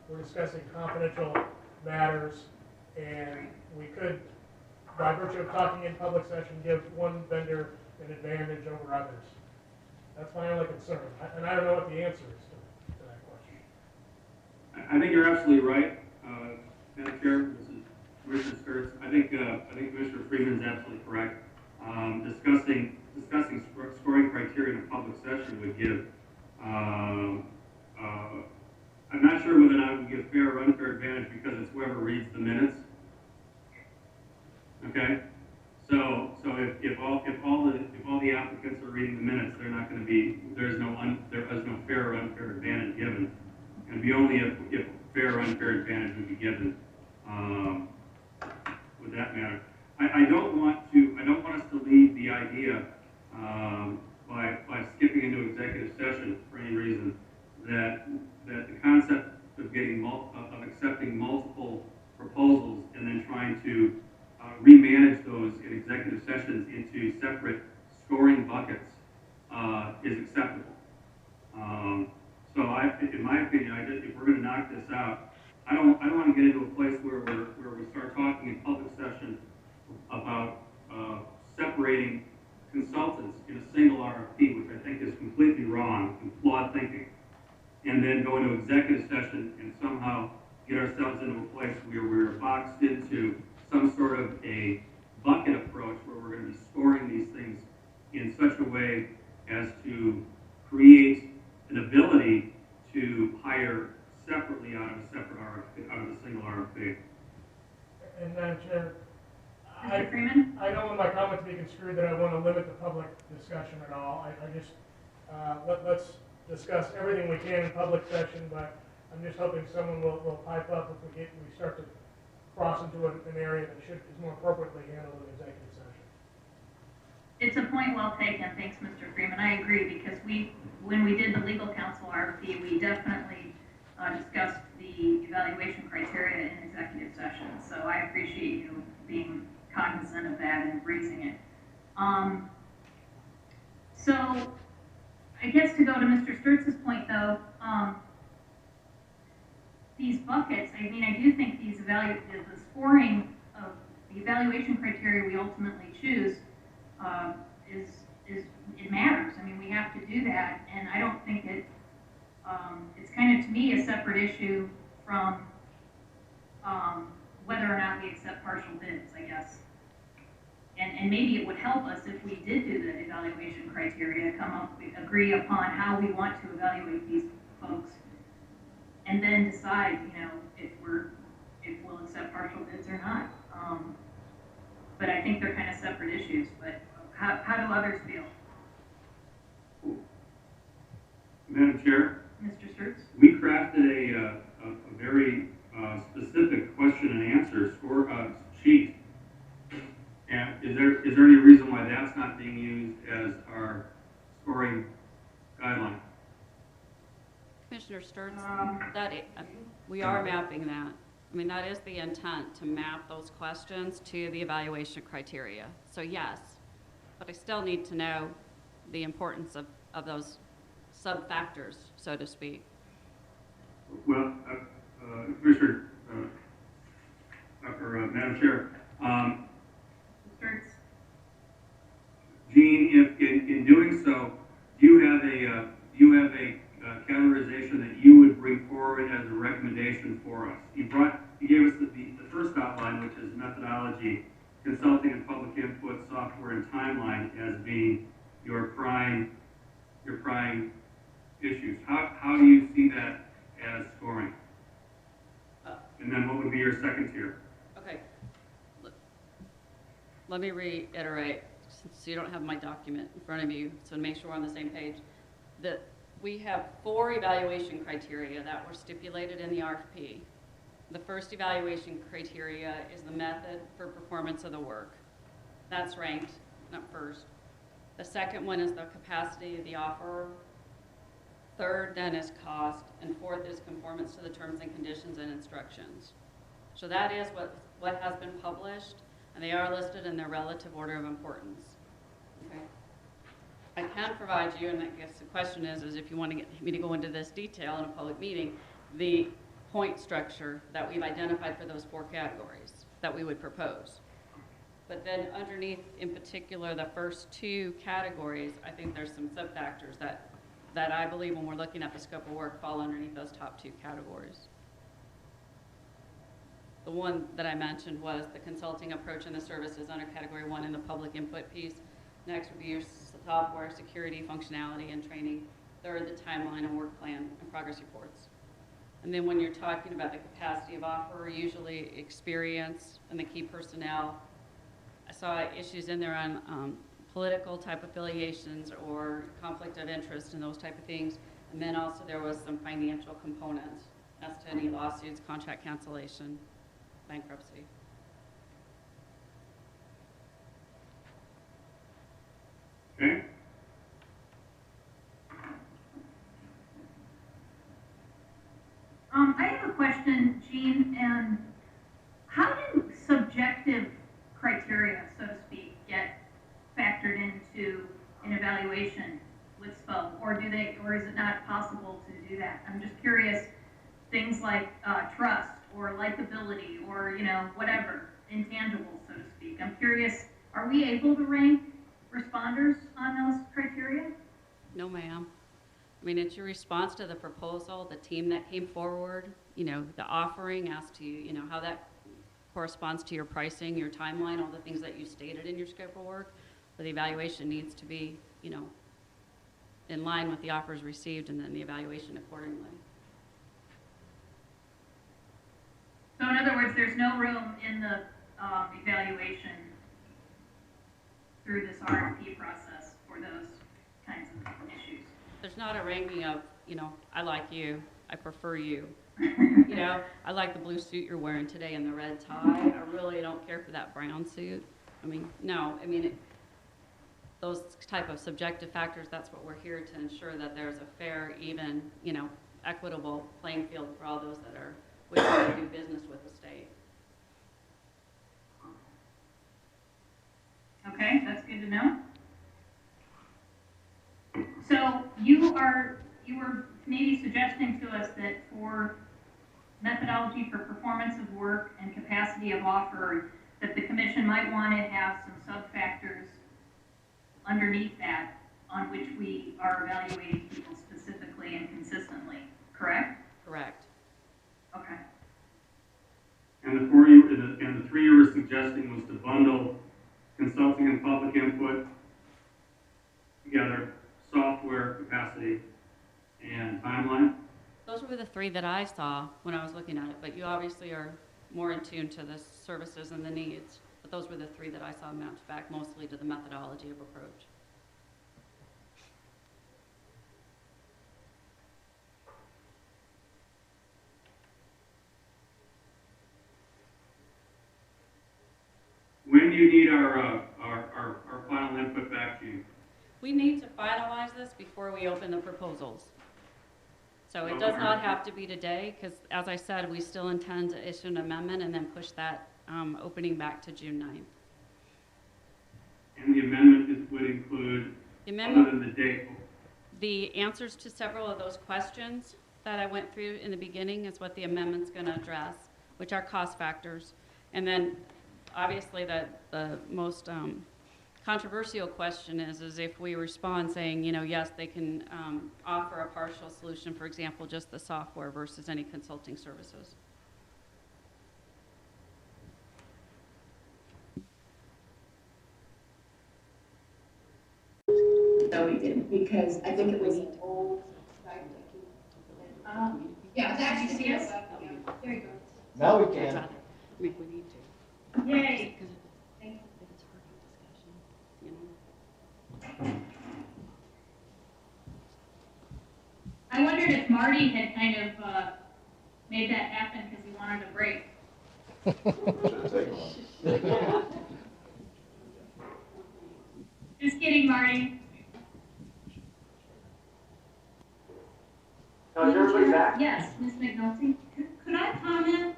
Speaker 2: we're discussing confidential matters, and we could, by virtue of talking in public session, give one vendor an advantage over others. That's my only concern, and I don't know what the answer is to that question.
Speaker 3: I think you're absolutely right, Madam Chair. This is Commissioner Sturts. I think Commissioner Freeman is absolutely correct. Discussing scoring criteria in a public session would give. I'm not sure whether or not it would give fair or unfair advantage, because it's whoever reads the minutes. Okay. So if all the applicants are reading the minutes, they're not going to be, there is no fair or unfair advantage given. It would be only if fair or unfair advantage would be given with that matter. I don't want us to leave the idea by skipping into executive session for any reason that the concept of accepting multiple proposals and then trying to remanage those in executive sessions into separate scoring buckets is acceptable. So in my opinion, if we're going to knock this out, I don't want to get into a place where we start talking in public session about separating consultants in a single RFP, which I think is completely wrong and flawed thinking, and then go into executive session and somehow get ourselves into a place where we're boxed into some sort of a bucket approach where we're going to be scoring these things in such a way as to create an ability to hire separately out of a separate RFP, out of a single RFP.
Speaker 2: And Madam Chair,
Speaker 1: Mr. Freeman?
Speaker 2: I don't want my comment to be construed that I want to limit the public discussion at all. I just, let's discuss everything we can in public session, but I'm just hoping someone will pipe up if we start to cross into an area that is more appropriately handled in executive session.
Speaker 1: It's a point well taken. Thanks, Mr. Freeman. I agree, because when we did the legal counsel RFP, we definitely discussed the evaluation criteria in executive session. So I appreciate you being cognizant of that and raising it. So I guess to go to Mr. Sturts' point, though, these buckets, I mean, I do think the scoring of the evaluation criteria we ultimately choose it matters. do that, and I don't think it's kind of, to me, a separate issue from whether or not we accept partial bids, I guess. And maybe it would help us if we did do the evaluation criteria, agree upon how we want to evaluate these folks, and then decide, if we'll accept partial bids or not. But I think they're kind of separate issues. But how do others feel?
Speaker 3: Madam Chair,
Speaker 1: Mr. Sturts?
Speaker 3: we crafted a very specific question and answer score sheet. And is there any reason why that's not being used as our scoring guideline?
Speaker 7: Commissioner Sturts, we are mapping that. I mean, that is the intent, to map those questions to the evaluation criteria. So yes, but I still need to know the importance of those sub-factors, so to speak.
Speaker 3: Well, Commissioner, or Madam Chair,
Speaker 1: Sturts?
Speaker 3: Jean, if in doing so, do you have a categorization that you would bring forward as a recommendation for us? You gave us the first outline, which is methodology, consulting and public input, software, and timeline as being your prime issues. How do you see that as scoring? And then what would be your second tier?
Speaker 7: Okay. Let me reiterate, since you don't have my document in front of you, so to make sure we're on the same page, that we have 4 evaluation criteria that were stipulated in the RFP. The first evaluation criteria is the method for performance of the work. That's ranked, not first. The second one is the capacity of the offerer. Third then is cost, and fourth is conformance to the terms and conditions and instructions. So that is what has been published, and they are listed in their relative order of importance. Okay. I can provide you, and I guess the question is if you want to get me to go into this detail in a public meeting, the point structure that we've identified for those 4 categories that we would propose. But then underneath, in particular, the first 2 categories, I think there's some sub-factors that I believe, when we're looking at the scope of work, fall underneath those top 2 categories. The one that I mentioned was the consulting approach and the services under category 1 in the public input piece. Next would be your software, security, functionality, and training. Third, the timeline and work plan and progress reports. And then when you're talking about the capacity of offerer, usually experience and the key personnel. I saw issues in there on political type affiliations or conflict of interest and those type of things. And then also there was some financial components as to any lawsuits, contract cancellation, bankruptcy.
Speaker 3: Okay.
Speaker 1: I have a question, Jean, and how do subjective criteria, so to speak, get factored into an evaluation with SPO, or is it not possible to do that? I'm just curious, things like trust or likability or whatever, intangibles, so to speak. I'm curious, are we able to rank responders on those criteria?
Speaker 7: No, ma'am. I mean, it's your response to the proposal, the team that came forward, the offering as to, how that corresponds to your pricing, your timeline, all the things that you stated in your scope of work. But the evaluation needs to be, in line with the offers received, and then the evaluation accordingly.
Speaker 1: So in other words, there's no room in the evaluation through this RFP process for those kinds of issues.
Speaker 7: There's not a ranking of, I like you, I prefer you. I like the blue suit you're wearing today and the red tie. I really don't care for that brown suit. I mean, no. I mean, those type of subjective factors, that's what we're here to ensure, that there's a fair, even, equitable playing field for all those that are wishing to do business with the state.
Speaker 1: Okay, that's good to know. So you were maybe suggesting to us that for methodology for performance of work and capacity of offer, that the commission might want to have some sub-factors underneath that on which we are evaluating people specifically and consistently, correct?
Speaker 7: Correct.
Speaker 1: Okay.
Speaker 3: And the 3 you were suggesting was to bundle consulting and public input together, software capacity, and timeline.
Speaker 7: Those were the 3 that I saw when I was looking at it, but you obviously are more in tune to the services and the needs. But those were the 3 that I saw mapped back mostly to the methodology of approach.
Speaker 3: When do you need our final input back to you?
Speaker 7: We need to finalize this before we open the proposals. So it does not have to be today, because as I said, we still intend to issue an amendment and then push that opening back to June 9th.
Speaker 3: And the amendment would include, other than the date,
Speaker 7: The answers to several of those questions that I went through in the beginning is what the amendment's going to address, which are cost factors. And then obviously the most controversial question is if we respond saying, you know, yes, they can offer a partial solution, for example, just the software versus any consulting services.
Speaker 12: No, we didn't, because I think it was an old. Yeah, it's actually see us. There you go.
Speaker 11: Now we can.
Speaker 7: We need to.
Speaker 1: Yay. I wondered if Marty had kind of made that happen because he wanted a break. Just kidding, Marty.
Speaker 9: Is everybody back?
Speaker 1: Yes, Ms. McNulty.
Speaker 10: Could I comment,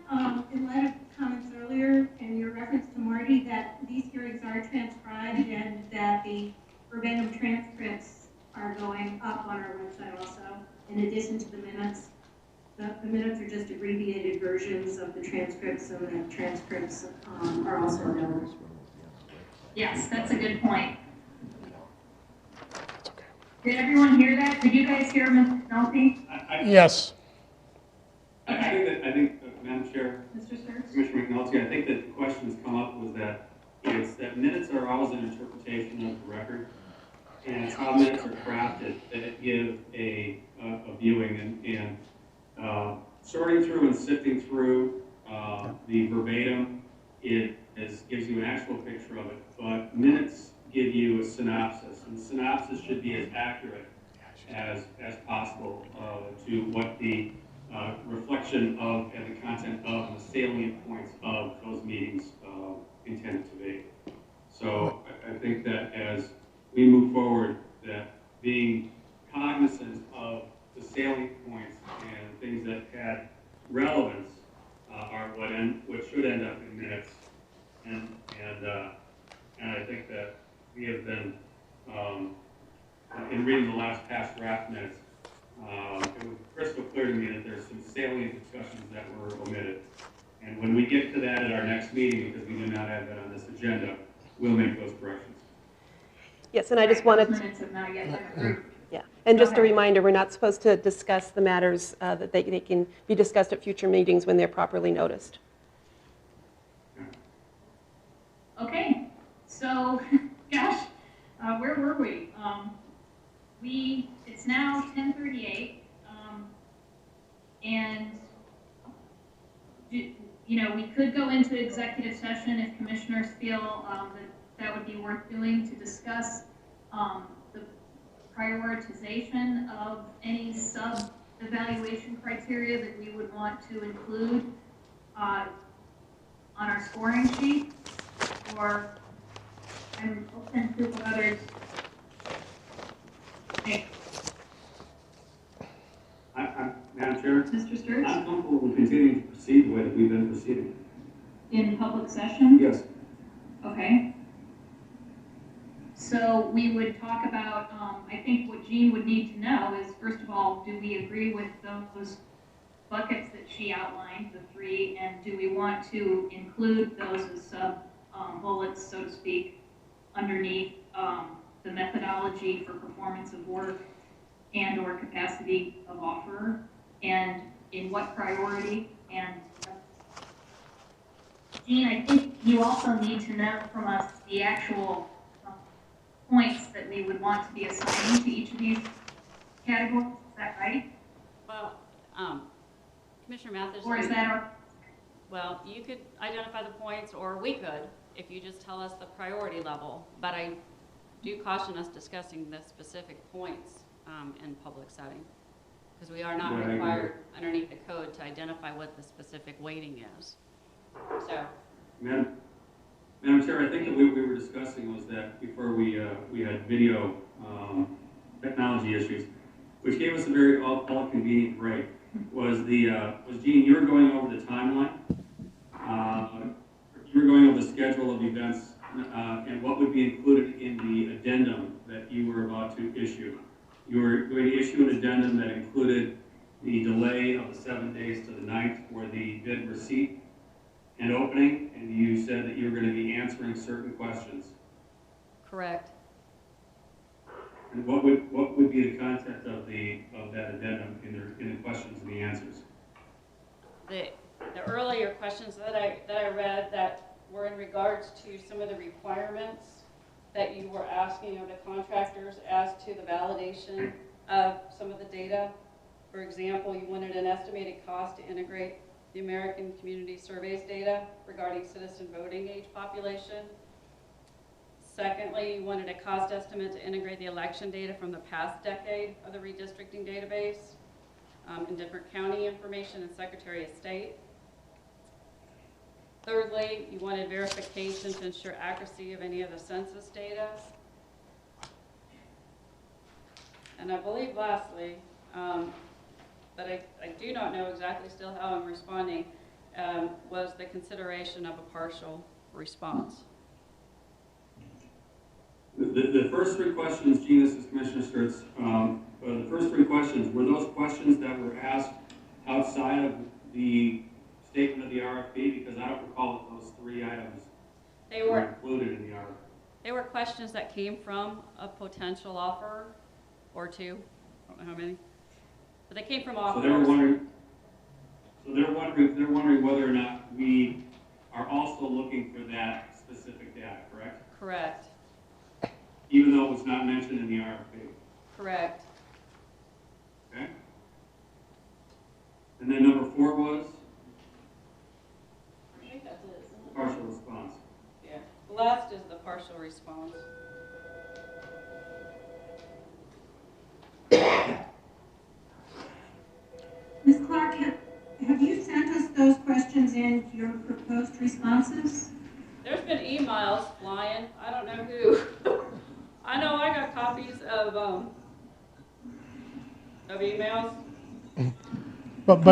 Speaker 10: in light of comments earlier and your reference to Marty, that these hearings are transcribed and that the verbatim transcripts are going up on our website also, in addition to the minutes. The minutes are just abbreviated versions of the transcripts, so the transcripts are also available.
Speaker 1: Yes, that's a good point. Did everyone hear that? Did you guys hear Ms. McNulty?
Speaker 2: Yes.
Speaker 3: I think, Madam Chair,
Speaker 1: Mr. Sturts?
Speaker 3: Commissioner McNulty, I think that the question that's come up was that minutes are always an interpretation of the record, and it's how minutes are crafted that give a viewing, and sorting through and sifting through the verbatim gives you an actual picture of it, but minutes give you a synopsis, and the synopsis should be as accurate as possible to what the reflection of and the content of and the salient points of those meetings intended to be. So I think that as we move forward, that being cognizant of the salient points and things that had relevance are what should end up in minutes, and I think that we have been in reading the last past draft minutes. It was crystal clear to me that there's some salient discussions that were omitted. And when we get to that at our next meeting, because we do not have that on this agenda, we'll make those corrections.
Speaker 4: Yes, and I just wanted
Speaker 1: Minutes have not yet been approved.
Speaker 4: yeah, and just a reminder, we're not supposed to discuss the matters that they can be discussed at future meetings when they're properly noticed.
Speaker 1: Okay, so, gosh, where were we? It's now 10:38, and we could go into executive session if commissioners feel that would be worth doing to discuss the prioritization of any sub-evaluation criteria that we would want to include on our scoring sheet, or I'm open to what others think.
Speaker 3: Madam Chair,
Speaker 1: Mr. Sturts?
Speaker 3: I'm comfortable with continuing to proceed the way that we've been proceeding.
Speaker 1: In public session?
Speaker 3: Yes.
Speaker 1: Okay. So we would talk about, I think what Jean would need to know is, first of all, do we agree with those buckets that she outlined, the 3, and do we want to include those as sub bullets, so to speak, underneath the methodology for performance of work and or capacity of offerer, and in what priority. And Jean, I think you also need to know from us the actual points that we would want to be assigning to each of these categories. Is that right?
Speaker 7: Well, Commissioner Mathers.
Speaker 1: Or is that our?
Speaker 7: Well, you could identify the points, or we could, if you just tell us the priority level. But I do caution us discussing the specific points in public setting, because we are not required underneath the code to identify what the specific weighting is. So,
Speaker 3: Madam Chair, I think that what we were discussing was that before we had video technology issues, which gave us a very all convenient break. Was Jean, you were going over the timeline. You were going over the schedule of events and what would be included in the addendum that you were about to issue. You were going to issue an addendum that included the delay of the 7 days to the 9th for the bid receipt and opening, and you said that you were going to be answering certain questions.
Speaker 7: correct.
Speaker 3: And what would be the content of that addendum in the questions and the answers?
Speaker 7: The earlier questions that I read that were in regards to some of the requirements that you were asking of the contractors as to the validation of some of the data. For example, you wanted an estimated cost to integrate the American Community Surveys data regarding citizen voting age population. Secondly, you wanted a cost estimate to integrate the election data from the past decade of the redistricting database, in different county information and Secretary of State. Thirdly, you wanted verification to ensure accuracy of any of the census data. And I believe lastly, but I do not know exactly still how I'm responding, was the consideration of a partial response.
Speaker 3: The first three questions, Jean, this is Commissioner Sturts, the first three questions, were those questions that were asked outside of the statement of the RFP? Because I don't recall that those three items were included in the RFP.
Speaker 7: They were questions that came from a potential offer or two, I don't know how many, but they came from offers.
Speaker 3: So they're wondering whether or not we are also looking for that specific data, correct?
Speaker 7: Correct.
Speaker 3: Even though it was not mentioned in the RFP.
Speaker 7: Correct.
Speaker 3: Okay. And then number 4 was?
Speaker 7: I think that's it, isn't it?
Speaker 3: Partial response.
Speaker 7: Yeah. The last is the partial response.
Speaker 10: Ms. Clark, have you sent us those questions in your proposed responses?
Speaker 7: There's been emails flying. I don't know who. I know I got copies of emails.
Speaker 2: But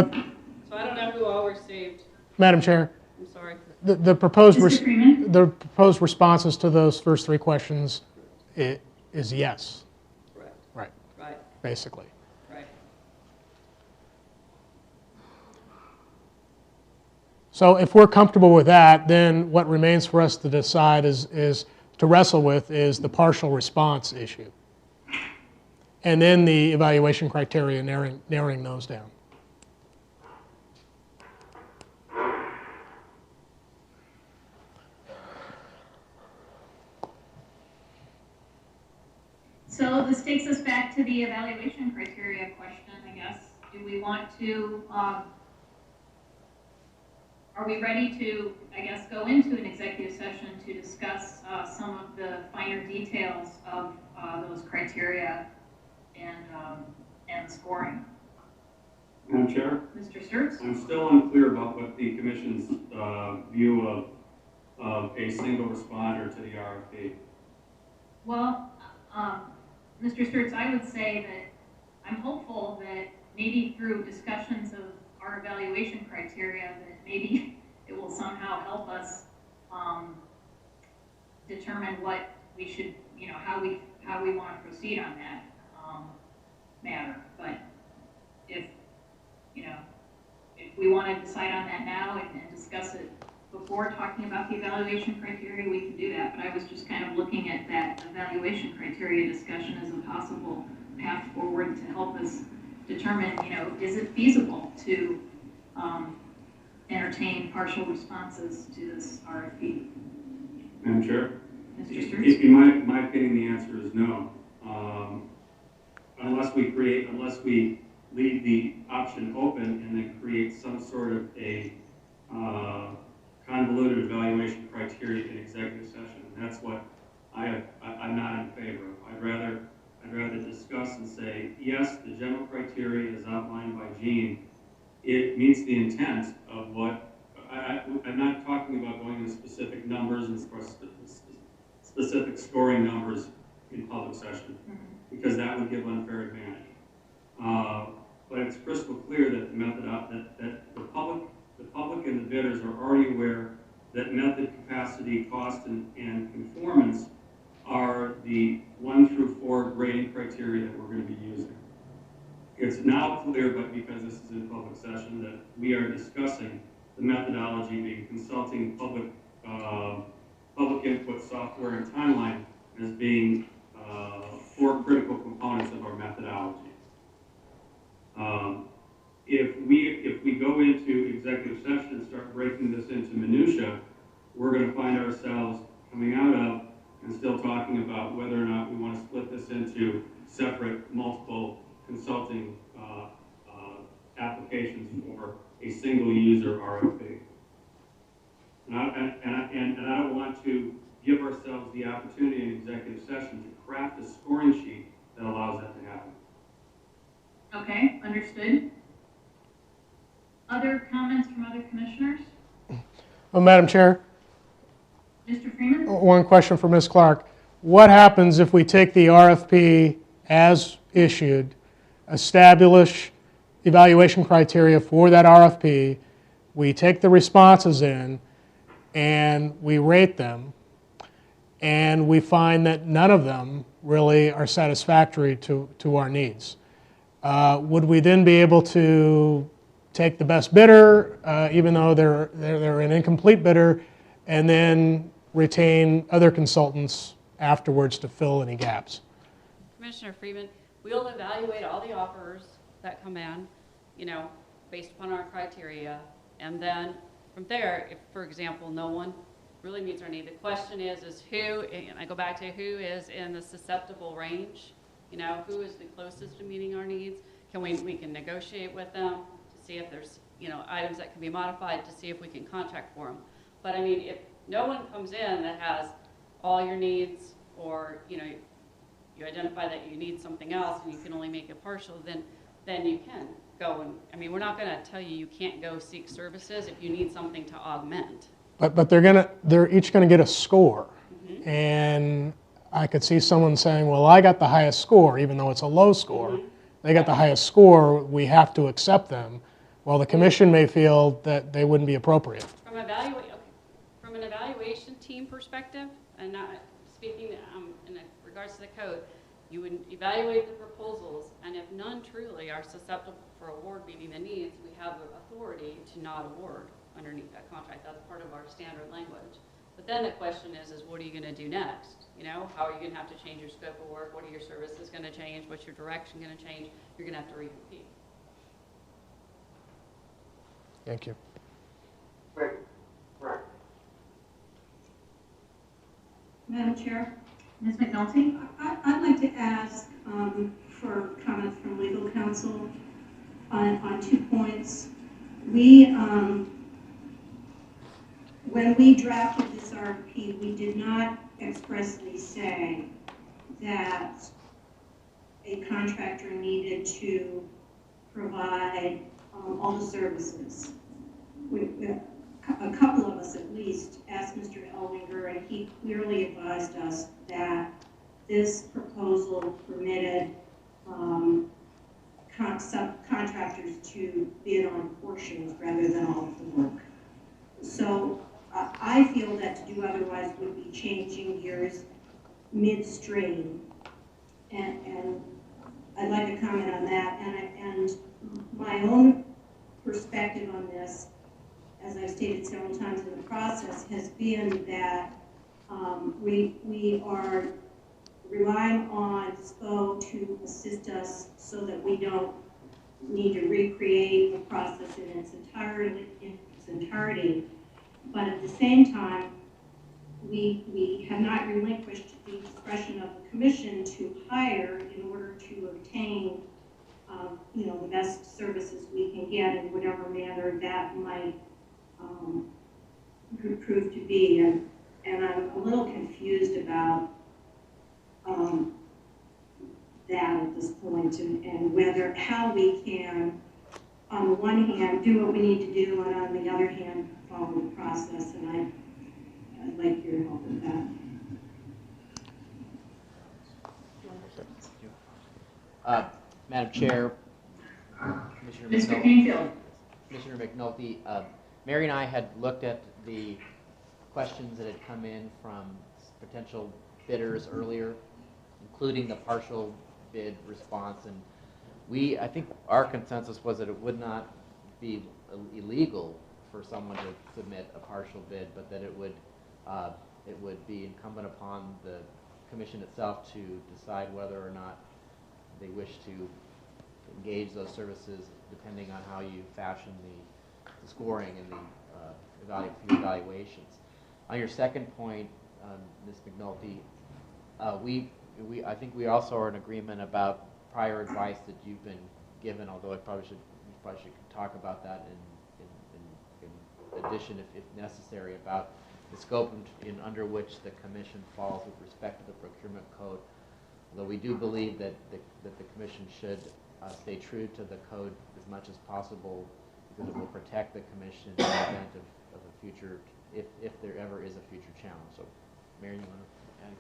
Speaker 7: So I don't know who all received.
Speaker 2: Madam Chair,
Speaker 7: I'm sorry.
Speaker 2: the proposed
Speaker 1: Mr. Freeman?
Speaker 2: the proposed responses to those first three questions is yes.
Speaker 7: Correct.
Speaker 2: Right.
Speaker 7: Right.
Speaker 2: Basically.
Speaker 7: Right.
Speaker 2: So if we're comfortable with that, then what remains for us to decide is to wrestle with is the partial response issue. And then the evaluation criteria, narrowing those down.
Speaker 1: So this takes us back to the evaluation criteria question, I guess. Do we want to, are we ready to, I guess, go into an executive session to discuss some of the finer details of those criteria and scoring?
Speaker 3: Madam Chair?
Speaker 1: Mr. Sturts?
Speaker 3: I'm still unclear about what the Commission's view of a single responder to the RFP.
Speaker 1: Well, Mr. Sturts, I would say that I'm hopeful that maybe through discussions of our evaluation criteria that maybe it will somehow help us determine what we should, how we want to proceed on that matter. But if we want to decide on that now and discuss it before talking about the evaluation criteria, we can do that, but I was just kind of looking at that evaluation criteria discussion as a possible path forward to help us determine, is it feasible to entertain partial responses to this RFP?
Speaker 3: Madam Chair?
Speaker 1: Mr. Sturts?
Speaker 3: In my opinion, the answer is no. Unless we leave the option open and then create some sort of a convoluted evaluation criteria in executive session. And that's what I'm not in favor of. I'd rather discuss and say, yes, the general criteria is outlined by Gene. It meets the intent of what, I'm not talking about going into specific numbers and specific scoring numbers in public session, because that would give unfair advantage. But it's crystal clear that the public and the bidders are already aware that method, capacity, cost, and conformance are the 1 through 4 grading criteria that we're going to be using. It's now clear, but because this is in public session, that we are discussing the methodology being consulting public input software and timeline as being 4 critical components of our methodology. If we go into executive session and start breaking this into minutia, we're going to find ourselves coming out of and still talking about whether or not we want to split this into separate, multiple consulting applications for a single user RFP. And I don't want to give ourselves the opportunity in executive session to craft a scoring sheet that allows that to happen.
Speaker 1: Okay, understood. Other comments from other commissioners?
Speaker 2: Well, Madam Chair,
Speaker 1: Mr. Freeman?
Speaker 2: one question for Ms. Clark. What happens if we take the RFP as issued, establish evaluation criteria for that RFP, we take the responses in, and we rate them, and we find that none of them really are satisfactory to our needs? Would we then be able to take the best bidder, even though they're an incomplete bidder, and then retain other consultants afterwards to fill any gaps?
Speaker 7: Commissioner Freeman, we'll evaluate all the offers that come in, based upon our criteria, and then from there, if, for example, no one really meets our need, the question is who, and I go back to who is in the susceptible range, who is the closest to meeting our needs. We can negotiate with them to see if there's, items that can be modified to see if we can contract for them. But I mean, if no one comes in that has all your needs, or, you identify that you need something else and you can only make it partial, then you can go and, we're not going to tell you can't go seek services if you need something to augment.
Speaker 2: But they're each going to get a score. Mm-hmm. And I could see someone saying, well, I got the highest score, even though it's a low score. Mm-hmm. They got the highest score, we have to accept them, while the commission may feel that they wouldn't be appropriate.
Speaker 7: From an evaluation team perspective, and not speaking in regards to the code, you would evaluate the proposals, and if none truly are susceptible for award meeting the needs, we have the authority to not award underneath that contract. That's part of our standard language. But then the question is what are you going to do next? How are you going to have to change your scope of work? What are your services going to change? What's your direction going to change? You're going to have to recompete.
Speaker 2: Thank you.
Speaker 9: Right. Right.
Speaker 10: Madam Chair,
Speaker 1: Ms. McNulty?
Speaker 10: I'd like to ask for comments from legal counsel on 2 points. When we drafted this RFP, we did not expressly say that a contractor needed to provide all the services. A couple of us at least asked Mr. Elwinger, and he clearly advised us that this proposal permitted subcontractors to bid on portions rather than all of the work. So I feel that to do otherwise would be changing gears midstream, and I'd like to comment on that. And my own perspective on this, as I've stated several times in the process has been that we are relying on SPO to assist us so that we don't need to recreate the process in its entirety. But at the same time, we have not relinquished the discretion of the commission to hire in order to obtain the best services we can get in whatever manner that might prove to be. And I'm a little confused about that at this point, and how we can, on the one hand, do what we need to do, and on the other hand, follow the process. And I'd like your help with that.
Speaker 11: Madam Chair,
Speaker 1: Mr. Canfield.
Speaker 11: Commissioner McNulty, Mary and I had looked at the questions that had come in from potential bidders earlier, including the partial bid response, and I think our consensus was that it would not be illegal for someone to submit a partial bid, but that it would be incumbent upon the commission itself to decide whether or not they wish to engage those services, depending on how you fashion the scoring and the evaluations. On your second point, Ms. McNulty, I think we also are in agreement about prior advice that you've been given, although we probably should talk about that in addition, if necessary, about the scope under which the commission falls with respect to the procurement code. Although we do believe that the commission should stay true to the code as much as possible, because it will protect the commission in the event of a future, if there ever is a future challenge. So, Mary, you want to add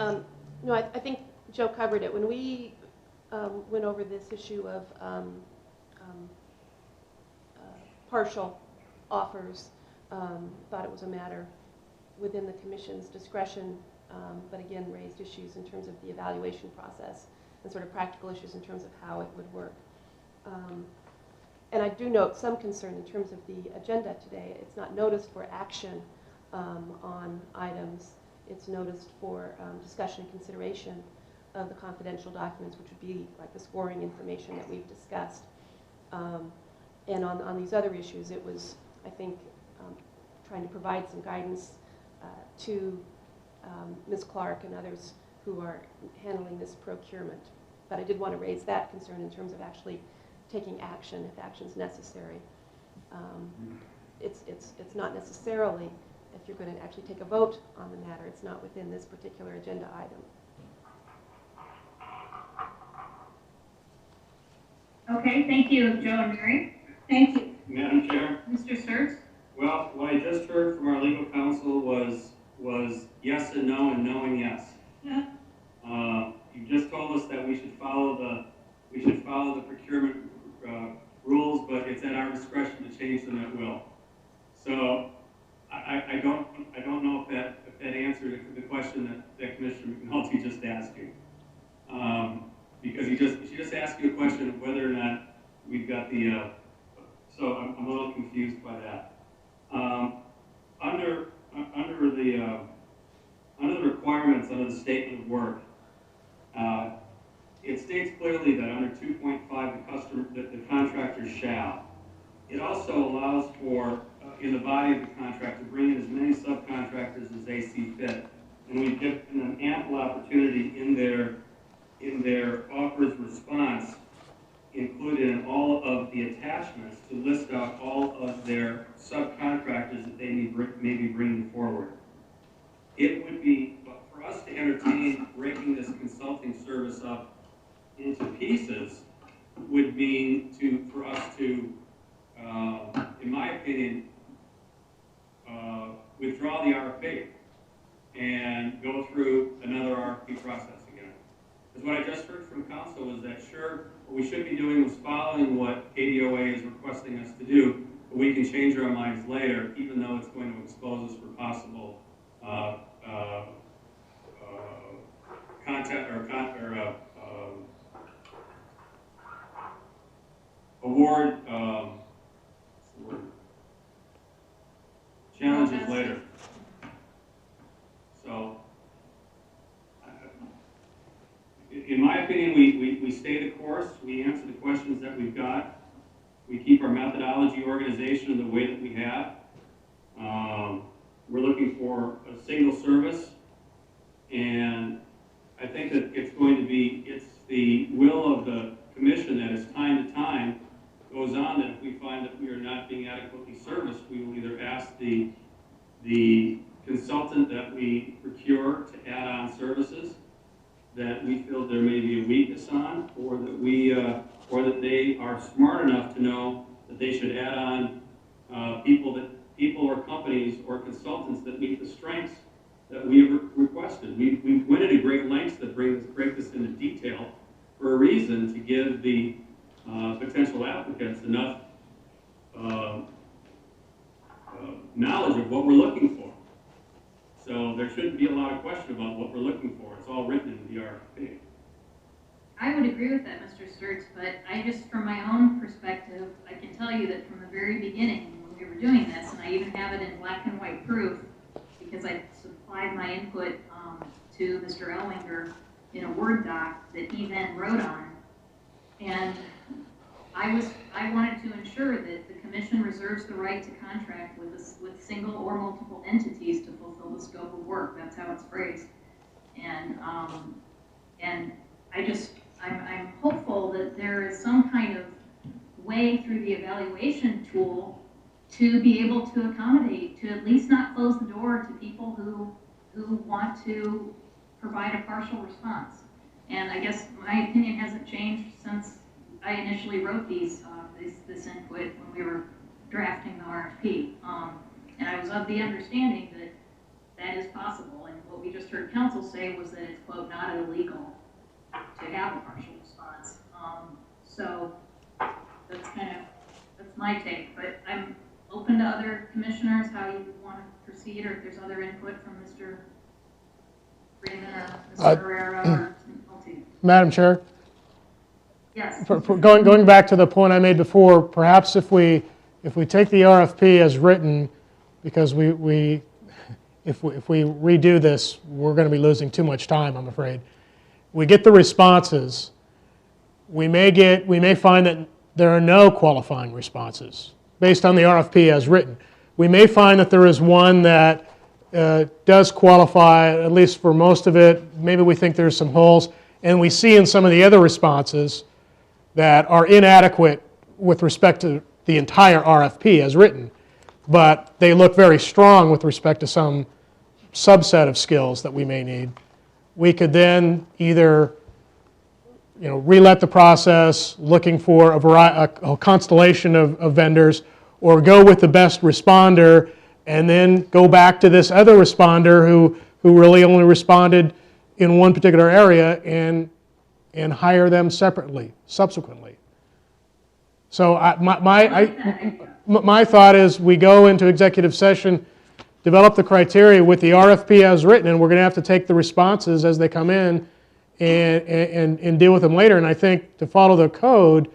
Speaker 11: anything?
Speaker 4: No, I think Joe covered it. When we went over this issue of partial offers, thought it was a matter within the commission's discretion, but again raised issues in terms of the evaluation process and sort of practical issues in terms of how it would work. And I do note some concern in terms of the agenda today. It's not noticed for action on items. It's noticed for discussion and consideration of the confidential documents, which would be like the scoring information that we've discussed. And on these other issues, it was, I think, trying to provide some guidance to Ms. Clark and others who are handling this procurement. But I did want to raise that concern in terms of actually taking action if action is necessary. It's not necessarily, if you're going to actually take a vote on the matter, it's not within this particular agenda item.
Speaker 1: Okay, thank you, Joe and Mary.
Speaker 10: Thank you.
Speaker 3: Madam Chair?
Speaker 1: Mr. Sturts?
Speaker 3: Well, what I just heard from our legal counsel was yes and no and no and yes.
Speaker 10: Yeah.
Speaker 3: You just told us that we should follow the procurement rules, but it's at our discretion to change them at will. So I don't know if that answered the question that Commissioner McNulty just asked you. Because she just asked you a question of whether or not we've got the. So I'm a little confused by that. Under the requirements under the statement of work, it states clearly that under 2.5 the contractor shall. It also allows for in the body of the contract to bring in as many subcontractors as they see fit, and we've given them ample opportunity in their offers response, included in all of the attachments, to list out all of their subcontractors that they may be bringing forward. It would be, for us to entertain breaking this consulting service up into pieces would mean for us to, in my opinion, withdraw the RFP and go through another RFP process again. Because what I just heard from council was that sure, what we should be doing was following what KDOA is requesting us to do, but we can change our minds later, even though it's going to expose us for possible award what's the word? Challenges later. So, in my opinion, we stay the course, we answer the questions that we've got, we keep our methodology organization the way that we have. We're looking for a single service, and I think that it's the will of the commission that as time to time goes on, that if we find that we are not being adequately serviced, we will either ask the consultant that we procure to add on services that we feel there may be a weakness on, or that they are smart enough to know that they should add on people or companies or consultants that meet the strengths that we have requested. We went into great lengths to break this into detail for a reason, to give the potential applicants enough knowledge of what we're looking for. So there shouldn't be a lot of question about what we're looking for. It's all written in the RFP.
Speaker 1: I would agree with that, Mr. Sturts, but I just, from my own perspective, I can tell you that from the very beginning, when we were doing this, and I even have it in black and white proof, because I supplied my input to Mr. Ellinger in a Word doc that he then wrote on, and I wanted to ensure that the commission reserves the right to contract with single or multiple entities to fulfill the scope of work. That's how it's phrased, and I'm hopeful that there is some kind of way through the evaluation tool to be able to accommodate, to at least not close the door to people who want to provide a partial response. And I guess my opinion hasn't changed since I initially wrote this input when we were drafting the RFP. And I was of the understanding that that is possible. And what we just heard counsel say was that it's, quote, not illegal to have a partial response. So that's my take. But I'm open to other commissioners, how you want to proceed, or if there's other input from Mr. Freeman or Mr. Herrera or Multi.
Speaker 2: Madam Chair?
Speaker 1: Yes.
Speaker 2: Going back to the point I made before, perhaps if we take the RFP as written, because if we redo this, we're going to be losing too much time, I'm afraid. We get the responses. We may find that there are no qualifying responses based on the RFP as written. We may find that there is one that does qualify, at least for most of it. Maybe we think there's some holes, and we see in some of the other responses that are inadequate with respect to the entire RFP as written, but they look very strong with respect to some subset of skills that we may need. We could then either relet the process, looking for a constellation of vendors, or go with the best responder and then go back to this other responder who really only responded in one particular area and hire them separately, subsequently. So my thought is we go into executive session, develop the criteria with the RFP as written, and we're going to have to take the responses as they come in and deal with them later. And I think to follow the code,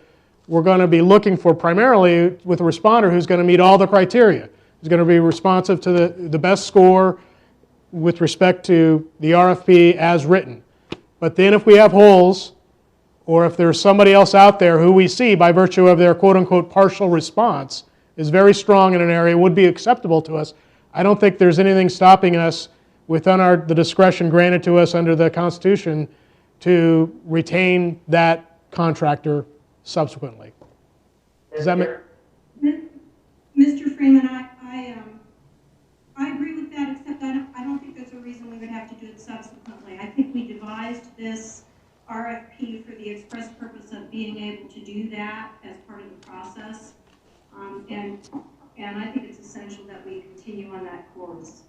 Speaker 2: we're going to be looking for primarily with a responder who's going to meet all the criteria. Who's going to be responsive to the best score with respect to the RFP as written. But then if we have holes, or if there's somebody else out there who we see by virtue of their quote-unquote partial response is very strong in an area, would be acceptable to us, I don't think there's anything stopping us within the discretion granted to us under the Constitution to retain that contractor subsequently. Does that make...
Speaker 10: Mr. Freeman, I agree with that, except I don't think there's a reason we would have to do it subsequently. I think we devised this RFP for the express purpose of being able to do that as part of the process, and I think it's essential that we continue on that course.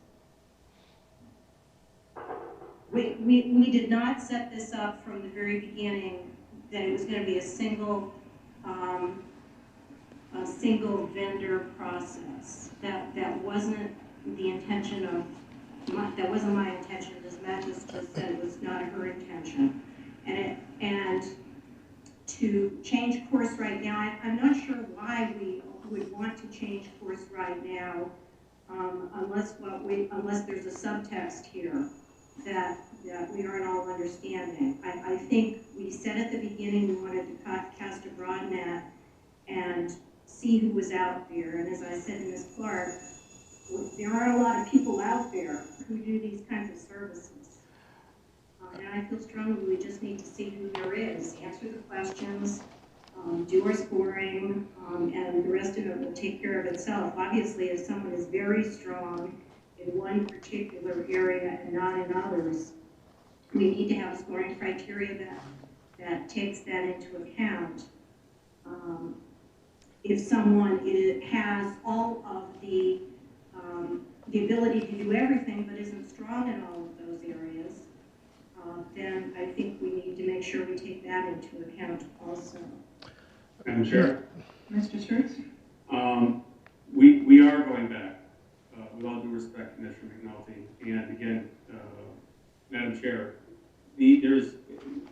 Speaker 10: We did not set this up from the very beginning that it was going to be a single vendor process. That wasn't the intention of that wasn't my intention. As Matt just said, it was not her intention. And to change course right now, I'm not to change course right now, unless there's a subtext here that we aren't all understanding. I think we said at the beginning we wanted to cast a broad net and see who was out there. And as I said to Ms. Clark, there aren't a lot of people out there who do these kinds of services. And I feel strongly we just need to see who there is, answer the questions, do our scoring, and the rest of it will take care of itself. Obviously, if someone is very strong in one particular area and not in others, we need to have a scoring criteria that takes that into account. If someone has all of the ability to do everything but isn't strong in all of those areas, then I think we need to make sure we take that into account also.
Speaker 3: Madam Chair?
Speaker 10: Mr. Sturts?
Speaker 3: We are going back, with all due respect, Commissioner McNulty, and again, Madam Chair,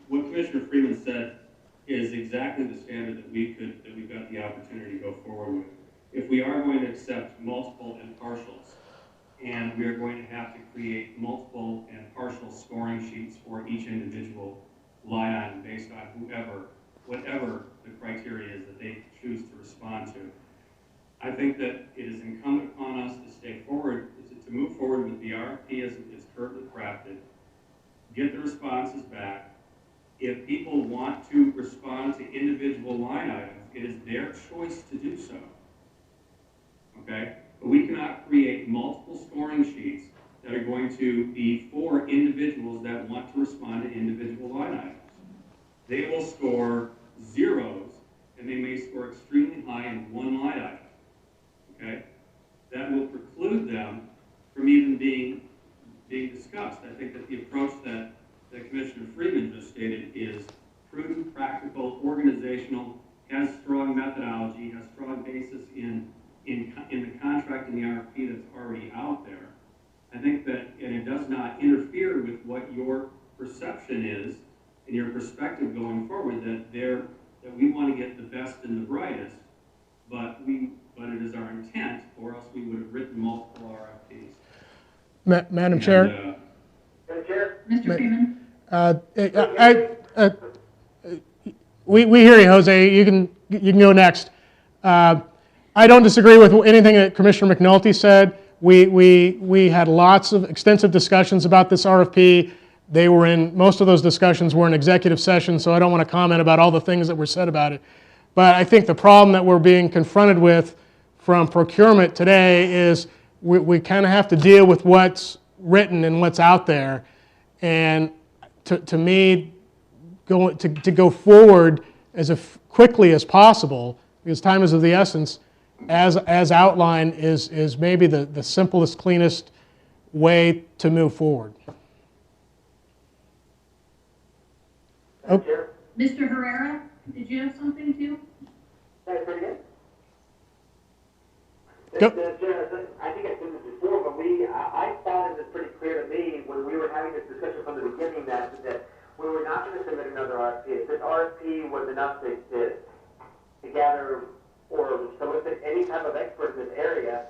Speaker 3: what Commissioner Freeman said is exactly the standard that we've got the opportunity to go forward with. If we are going to accept multiple and partials, and we are going to have to create multiple and partial scoring sheets for each individual line item based on whatever the criteria is that they choose to respond to. I think that it is incumbent upon us to stay forward, to move forward with the RFP as it's currently crafted, get the responses back. If people want to respond to individual line items, it is their choice to do so. Okay? But we cannot create multiple scoring sheets that are going to be for individuals that want to respond to individual line items. They will score zeros, and they may score extremely high in one line item. Okay? That will preclude them from even being discussed. I think that the approach that Commissioner Freeman just stated is prudent, practical, organizational, has strong methodology, has strong basis in the contract and the RFP that's already out there. I think that, and it does not interfere with what your perception is and your perspective going forward, that we want to get the best and the brightest, but it is our intent, or else we would have written multiple RFPs.
Speaker 2: Madam Chair?
Speaker 1: Mr. Freeman?
Speaker 2: We hear you, Jose. You can go next. I don't disagree with anything that Commissioner McNulty said. We had lots of extensive discussions about this RFP. Most of those discussions were in executive session, so I don't want to comment about all the things that were said about it. But I think the problem that we're being confronted with from procurement today is we kind of have to deal with what's written and what's out there. And to me, to go forward as quickly as possible, because time is of the essence, as outlined is maybe the simplest, cleanest way to move forward.
Speaker 8: Oh.
Speaker 1: Mr. Herrera, did you have something too?
Speaker 2: Go.
Speaker 9: I think I've said this before, but I thought it was pretty clear to me when we were having this discussion from the beginning that we were not going to submit another RFP. If this RFP was enough to gather or solicit any type of expert in this area,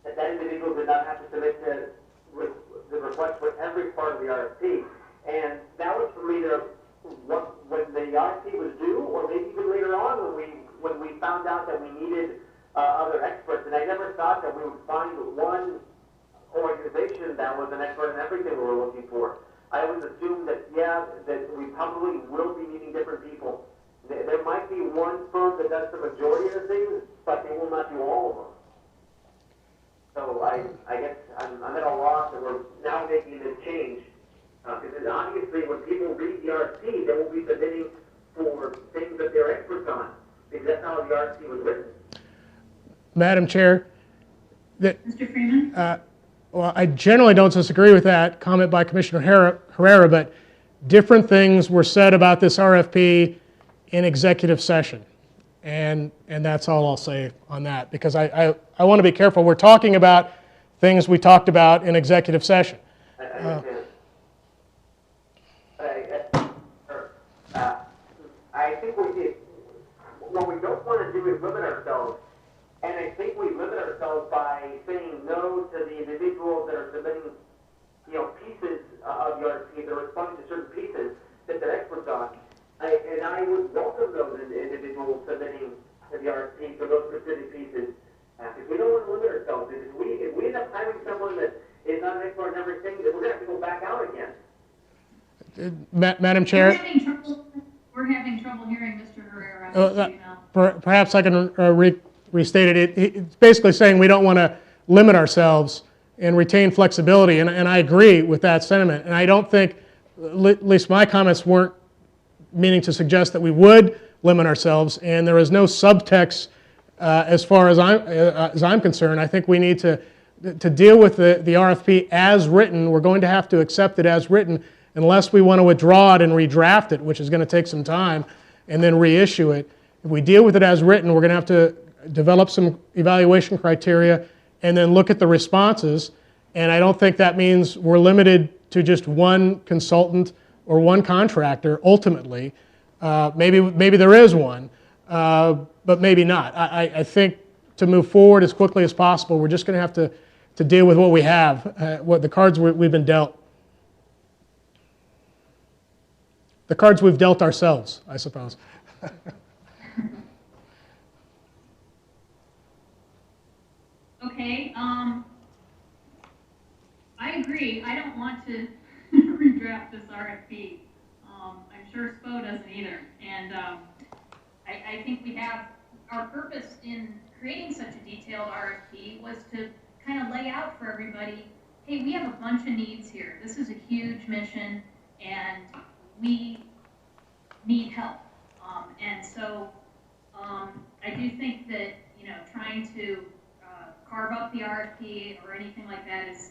Speaker 9: that individual did not have to submit the request for every part of the RFP. And that was for me to, when the RFP was due, or maybe even later on when we found out that we needed other experts. And I never thought that we would find one organization that was an expert in everything we were looking for. I always assumed that, that we probably will be needing different people. There might be one firm that does the majority of the things, but they will not do all of them. So I guess I'm at a loss, and we're now making this change. Because obviously when people read the RFP, they will be submitting for things that they're experts on, because that's how the RFP was written.
Speaker 2: Madam Chair,
Speaker 1: Mr. Freeman?
Speaker 2: Well, I generally don't disagree with that comment by Commissioner Herrera, but different things were said about this RFP in executive session. And that's all I'll say on that, because I want to be careful. We're talking about things we talked about in executive session.
Speaker 9: I understand. I think what we don't want to do is limit ourselves. And I of the RFP, they're responding to certain pieces that they're experts on. And I would welcome those individuals submitting to the RFP for those specific pieces. Because we don't want to limit ourselves. If we end up hiring someone that is not an expert on everything, then we're going to have to go back out again.
Speaker 2: Madam Chair?
Speaker 1: We're having trouble hearing Mr. Herrera. Just so you know.
Speaker 2: Perhaps I can restate it. It's basically saying we don't want to limit ourselves and retain flexibility, and I agree with that sentiment. And I don't think, at least my comments weren't meaning to suggest that we would limit ourselves, and there is no subtext as far as I'm concerned. I think we need to deal with the RFP as written. We're going to have to accept it as written unless we want to withdraw it and redraft it, which is going to take some time, and then reissue it. If we deal with it as written, we're going to have to develop some evaluation criteria and then look at the responses. And I don't think that means we're limited to just one consultant or one contractor ultimately. Maybe there is one, but maybe not. I think to move forward as quickly as possible, we're just going to have to deal with what we have, what the cards we've been dealt. The cards we've dealt ourselves, I suppose.
Speaker 1: Okay, I agree. I don't want to redraft this RFP. I'm sure SPO doesn't either. And I think we have, our purpose in creating such a detailed RFP was to kind of lay out for everybody, hey, we have a bunch of needs here. This is a huge mission, and we need help. And so I do think that, trying to carve up the RFP or anything like that is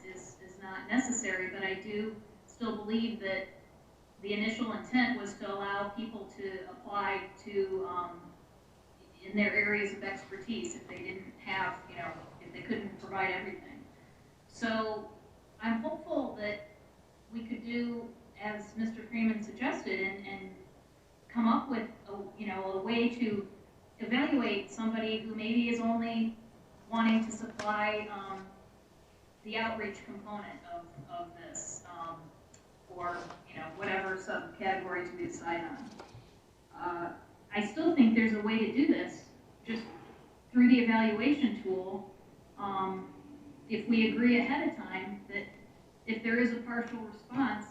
Speaker 1: not necessary, but I do still believe that the initial intent was to allow people to apply to in their areas of expertise if they didn't have, if they couldn't provide everything. So I'm hopeful that we could do as Mr. Freeman suggested and come up with a way to evaluate somebody who maybe is only wanting to supply the outreach component of this, or whatever subcategories we decide on. I still think there's a way to do this just through the evaluation tool. If we agree ahead of time that if there is a partial response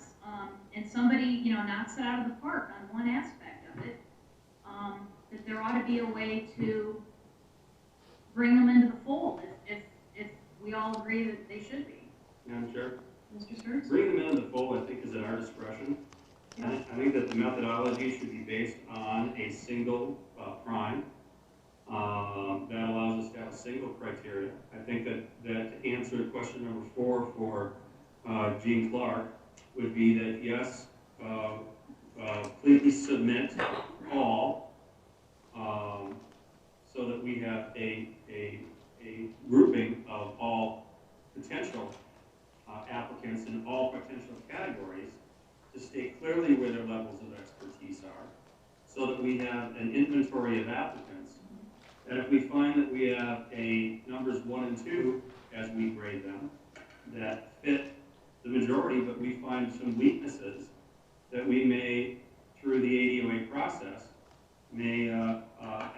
Speaker 1: and somebody knocks it out of the park on one aspect of it, that there ought to be a way to bring them into the fold if we all agree that they should be.
Speaker 3: Madam Chair?
Speaker 1: Mr. Sturts?
Speaker 3: Bringing them into the fold, I think, is at our discretion.
Speaker 1: Yeah.
Speaker 3: I think that the methodology should be based on a single prime that allows us to have a single criteria. I think that to answer question number 4 for Gene Clark would be that yes, please submit all so that we have a grouping of all potential applicants in all potential categories to state clearly where their levels of expertise are, so that we have an inventory of applicants. And if we find that we have a numbers 1 and 2, as we grade them, that fit the majority, but we find some weaknesses that we may, through the ADOA process, may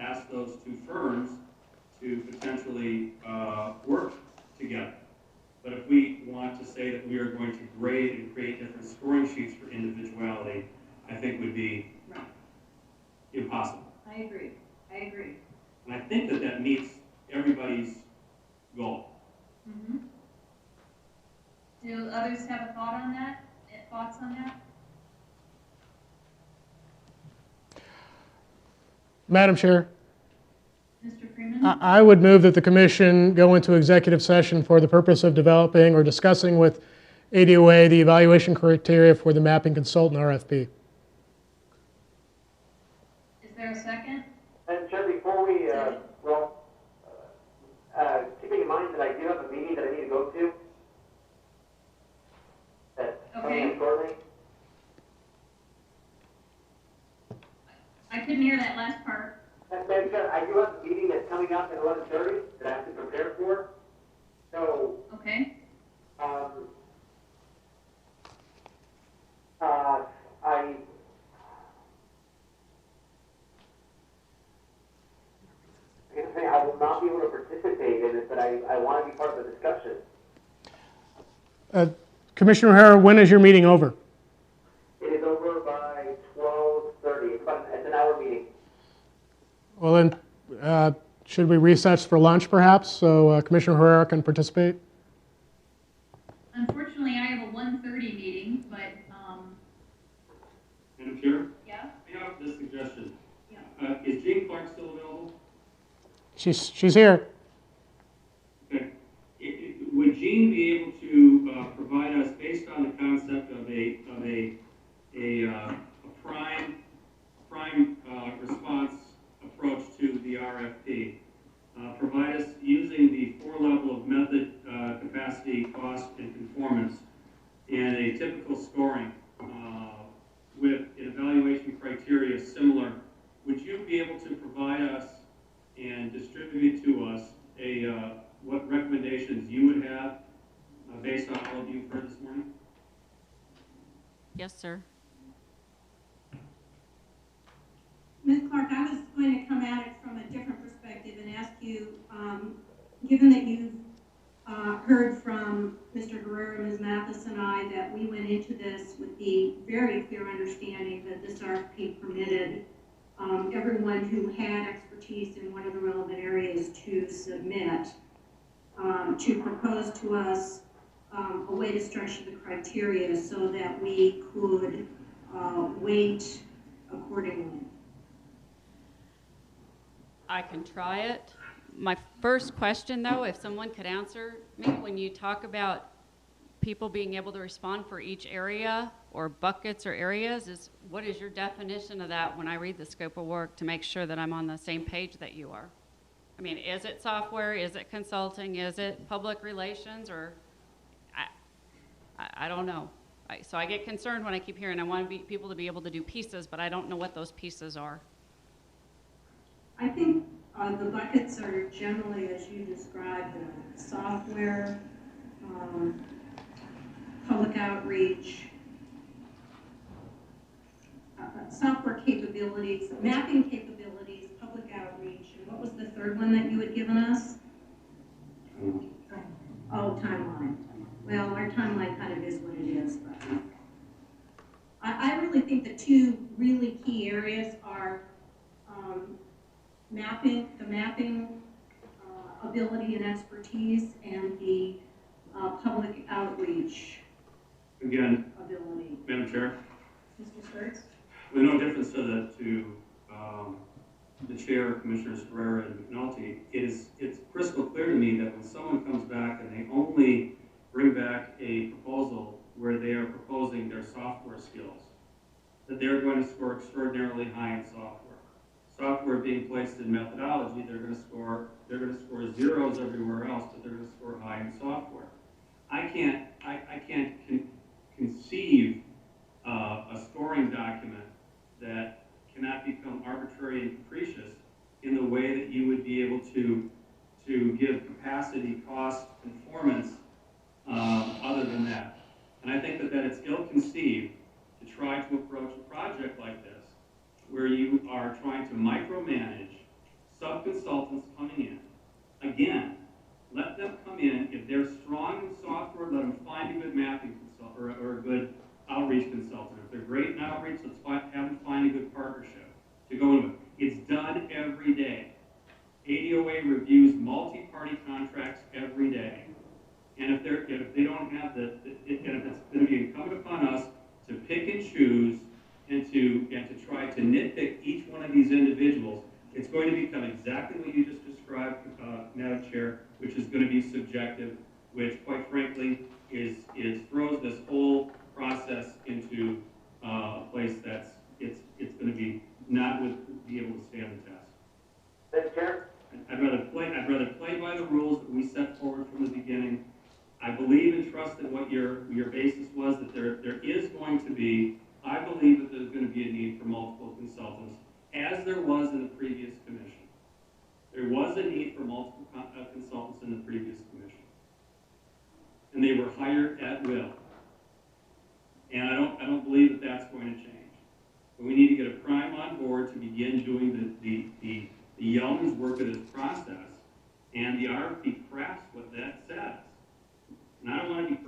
Speaker 3: ask those 2 firms to potentially work together. But if we want to say that we are going to grade and create different scoring sheets for individuality, I think would be impossible.
Speaker 1: I agree.
Speaker 3: And I think that meets everybody's goal.
Speaker 1: Mm-hmm. Do others have a thought on that? Thoughts on that?
Speaker 2: Madam Chair,
Speaker 1: Mr. Freeman?
Speaker 2: I would move that the commission go into executive session for the purpose of developing or discussing with ADOA the evaluation criteria for the mapping consultant RFP.
Speaker 1: Is there a second?
Speaker 9: And Chair, before we, keeping in mind that I do have a meeting that I need to go to, that's coming up shortly.
Speaker 1: I couldn't hear that last part.
Speaker 9: Madam Chair, I do have a meeting that's coming up at 11:30 that I have to prepare for. So,
Speaker 1: Okay.
Speaker 9: want to be part of the discussion.
Speaker 2: Commissioner O'Hara, when is your meeting over?
Speaker 9: It is over by 12:30. It's an hour meeting.
Speaker 2: Well, then, should we recess for lunch, perhaps, so Commissioner O'Hara can participate?
Speaker 1: Unfortunately, I have a 1:30 meeting, but,
Speaker 3: Madam Chair,
Speaker 1: yeah?
Speaker 3: I have this suggestion.
Speaker 1: Yeah.
Speaker 3: Is Jean Clark still available?
Speaker 2: She's here.
Speaker 3: Okay. Would Jean be able to provide us, based on the concept of a prime response approach to the RFP, provide us using the 4-level of method, capacity, cost, and conformance, and a typical scoring with an evaluation criteria similar? Would you be able to provide us and distribute to us what recommendations you would have based on all of you've heard this morning?
Speaker 7: Yes, sir.
Speaker 10: Ms. Clark, I was going to come at it from a different perspective and ask you, given that you've heard from Mr. Guerrero, Ms. Mathis, and I, that we went into this with the very clear understanding that this RFP permitted everyone who had expertise in one of the relevant areas to submit, to propose to us a way to structure the criteria so that we could weight accordingly.
Speaker 7: I can try it. My first question, though, if someone could answer me, when you talk about people being able to respond for each area or buckets or areas, is what is your definition of that when I read the scope of work to make sure that I'm on the same page that you are? I mean, is it software? Is it consulting? Is it public relations? Or I don't know. So I get concerned when I keep hearing I want people to be able to do pieces, but I don't know what those pieces are.
Speaker 10: I think the buckets are generally, as you described, software, public outreach, software capabilities, mapping capabilities, public outreach, and what was the third one that you had given us? Oh, timeline. Well, our timeline kind of is what it is, but I really think the two really key areas are the mapping ability and expertise, and the public outreach ability.
Speaker 3: Madam Chair,
Speaker 10: Mr. Sturts?
Speaker 3: with no difference to the chair, Commissioners Ferreira and McNulty, it's crystal clear to me that when someone comes back and they only bring back a proposal where they are proposing their software skills, that they're going to score extraordinarily high in software. Software being placed in methodology, they're going to score zeros everywhere else, but they're going to score high in software. I can't conceive a scoring document that cannot become arbitrary and capricious in the way that you would be able to give capacity, cost, conformance, other than that. And I think that it's ill-conceived to try to approach a project like this where you are trying to micromanage sub-consultants coming in. Again, let them come in. If they're strong in software, let them find a good mapping consultant or a good outreach consultant. If they're great in outreach, let's have them find a good partnership to go in with. It's done every day. ADOA reviews multi-party contracts every day. And if they don't have and if it's going to be incumbent upon us to pick and choose and to try to nitpick each one of these individuals, it's going to become exactly what you just described, Madam Chair, which is going to be subjective, which, quite frankly, throws this whole process into a place that's it's going to be not be able to stand the test.
Speaker 9: Madam Chair?
Speaker 3: I'd rather play by the rules that we set forward from the beginning. I believe and trust in what your basis was, that there is going to be, I believe that there's going to be a need for multiple consultants, as there was in the previous commission. There was a need for multiple consultants in the previous commission. And they were hired at will. And I don't believe that that's going to change. But we need to get a prime on board to begin doing the yeoman's work of this process. And the RFP crafts what that says. And I don't want to be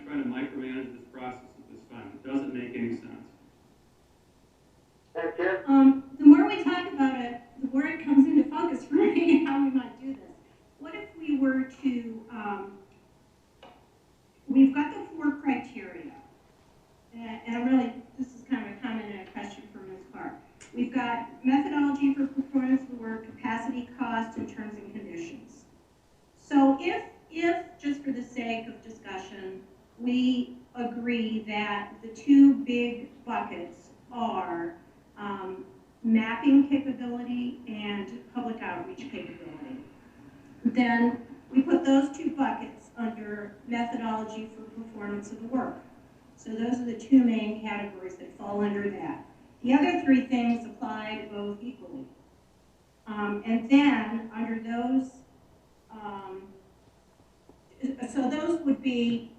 Speaker 3: trying to micromanage this process at this time. It doesn't make any sense.
Speaker 9: Madam Chair?
Speaker 10: The more we talk about it, the more it comes into focus for me how we might do this. What if we were to, we've got the 4 criteria, and I really, this is kind of a comment and a question for Ms. Clark. We've got methodology for performance of the work, capacity, cost, and terms and conditions. So if just for the sake of discussion, we agree that the 2 big buckets are mapping capability and public outreach capability, then we put those 2 buckets under methodology for performance of the work. So those are the 2 main categories that fall under that. The other 3 things apply to both equally. And then under those, so those would be,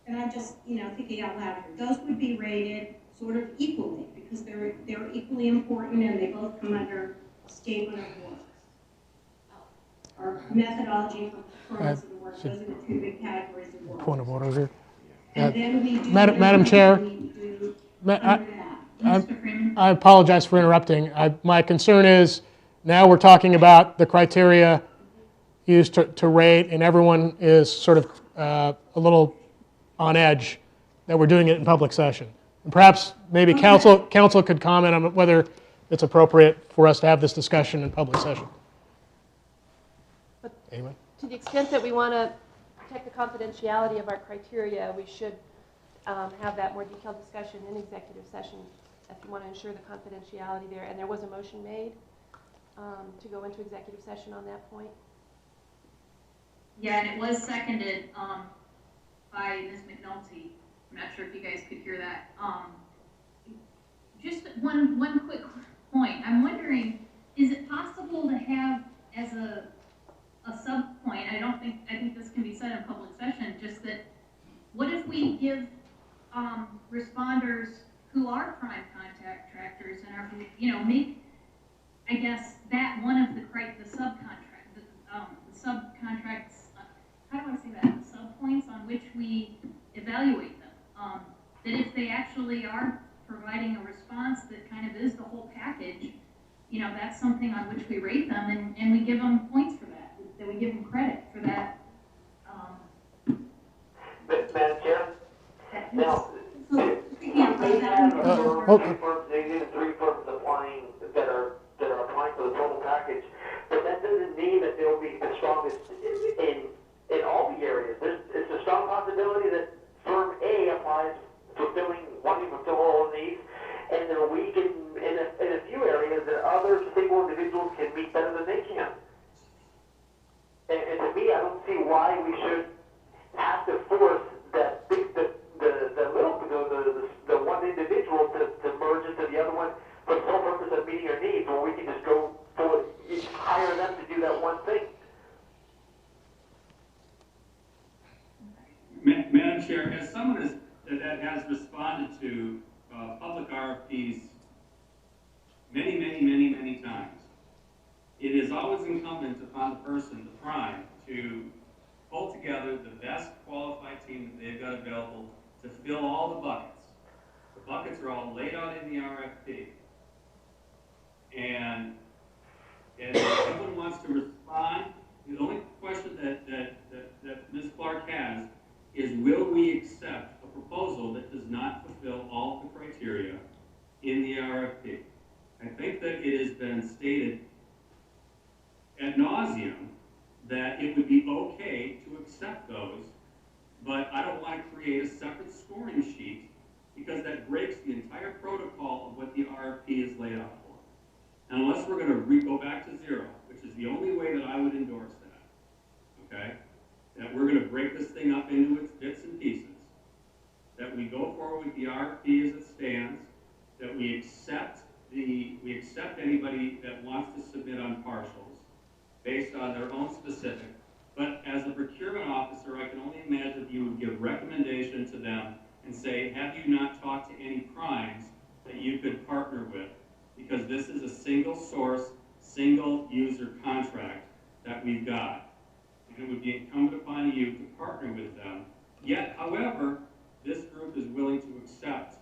Speaker 10: and I'm just, thinking out loud here, those would be rated sort of equally because they're equally important and they both come under statement of work. Or methodology for performance of the work. Those are the 2 big categories of work.
Speaker 2: Point of order here.
Speaker 10: And then we do
Speaker 2: Madam Chair, I apologize for interrupting. My concern is now we're talking about the criteria used to rate, and everyone is sort of a little on edge that we're doing it in public session. And perhaps maybe council could comment on whether it's appropriate for us to have this discussion in public session. Anyone?
Speaker 4: To the extent that we want to protect the confidentiality of our criteria, we should have that more detailed discussion in executive session if you want to ensure the confidentiality there. And there was a motion made to go into executive session on that point.
Speaker 1: Yeah, and it was seconded by Ms. McNulty. I'm not sure if you guys could hear that. Just one quick point. I'm wondering, is it possible to have as a sub point, I think this can be said in public session, just that what if we give responders who are prime contractors and are, make, I guess, that one of the subcontracts, how do I say that, the sub points on which we evaluate them. That if they actually are providing a response that kind of is the whole package, that's something on which we rate them and we give them points for that we give them credit for that.
Speaker 9: Madam Chair? Now,
Speaker 10: Yeah,
Speaker 9: they have
Speaker 2: okay.
Speaker 9: 3 firms applying that are applying for the total package, but that doesn't mean that they'll be the strongest in all the areas. It's a strong possibility that firm A applies wanting to fulfill all needs, and they're weak in a few areas that other single individuals can meet better than they can. And to me, I don't see why we should have to force the one individual to merge into the other one for the sole purpose of meeting your needs, or we can just go forward, hire them to do that one thing.
Speaker 3: Madam Chair, as someone that has responded to public RFPs many times, it is always incumbent upon the person, the prime, to pull together the best qualified team that they've got available to fill all the buckets. The buckets are all laid out in the RFP. And if someone wants to respond, the only question that Ms. Clark has is, will we accept a proposal that does not fulfill all of the criteria in the RFP? I think that it has been stated ad nauseum that it would be okay to accept those, but I don't want to create a separate scoring sheet because that breaks the entire protocol of what the RFP is laid out for. And unless we're going to go back to 0, which is the only way that I would endorse that, okay? That we're going to break this thing up into its bits and pieces, that we go forward with the RFP as it stands, that we accept anybody that wants to submit on partials based on their own specific. But as a procurement officer, I can only imagine that you would give recommendation to them and say, have you not talked to any primes that you could partner with? Because this is a single source, single user contract that we've got. And it would be incumbent upon you to partner with them. Yet, however, this group is willing to accept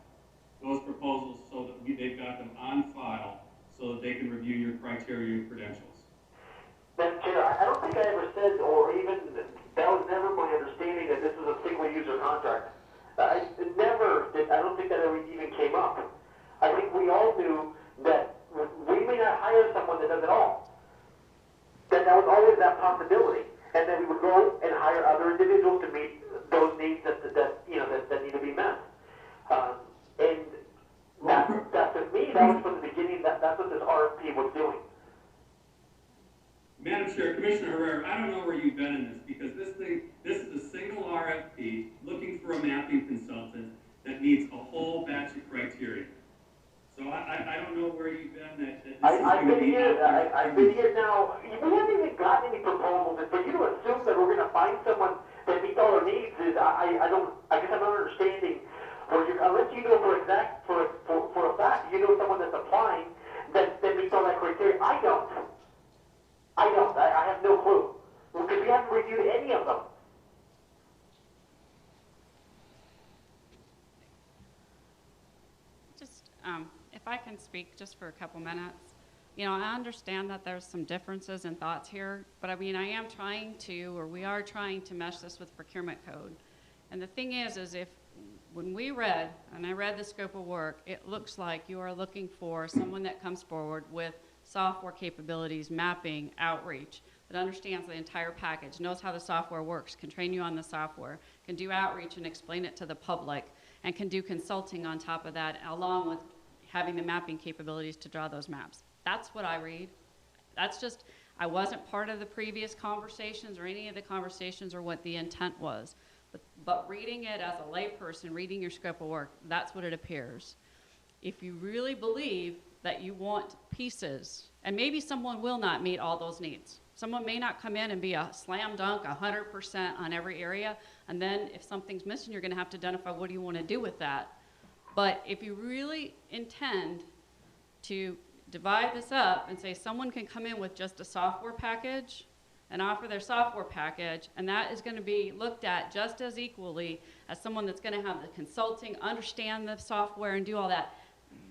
Speaker 3: those proposals so that they've got them on file so that they can review your criteria and credentials.
Speaker 9: Madam Chair, I don't think I ever said, or even, that was never my understanding that this was a single user contract. I don't think that ever even came up. I think we all knew that we may not hire someone that does it all. That was always that possibility. And then we would go and hire other individuals to meet those needs that need to be met. And that to me, that was from the beginning, that's what this RFP was doing.
Speaker 3: Madam Chair, Commissioner Herrera, I don't know where you've been in this because this is a single RFP looking for a mapping consultant that meets a whole batch of criteria. So I don't know where you've been that this is
Speaker 9: I've
Speaker 3: going to be.
Speaker 9: I've been here now. We haven't even gotten any proposals, and for you to assume that we're going to find someone that meets all our needs is I guess I'm not understanding. Unless you know for a fact you know someone that's applying that meets all that criteria. I don't. I have no clue because we haven't reviewed any of them.
Speaker 7: Just, if I can speak just for a couple minutes. You know, I understand that there's some differences in thoughts here, but I mean, we are trying to mesh this with procurement code. And the thing is when I read the scope of work, it looks like you are looking for someone that comes forward with software capabilities, mapping, outreach, that understands the entire package, knows how the software works, can train you on the software, can do outreach and explain it to the public, and can do consulting on top of that, along with having the mapping capabilities to draw those maps. That's what I read. I wasn't part of the previous conversations or any of the conversations or what the intent was. But reading it as a layperson, reading your scope of work, that's what it appears. If you really believe that you want pieces, and maybe someone will not meet all those needs. Someone may not come in and be a slam dunk 100% on every area, and then if something's missing, you're gonna have to identify what do you wanna do with that. But if you really intend to divide this up and say someone can come in with just a software package and offer their software package, and that is going to be looked at just as equally as someone that's going to have the consulting, understand the software, and do all that.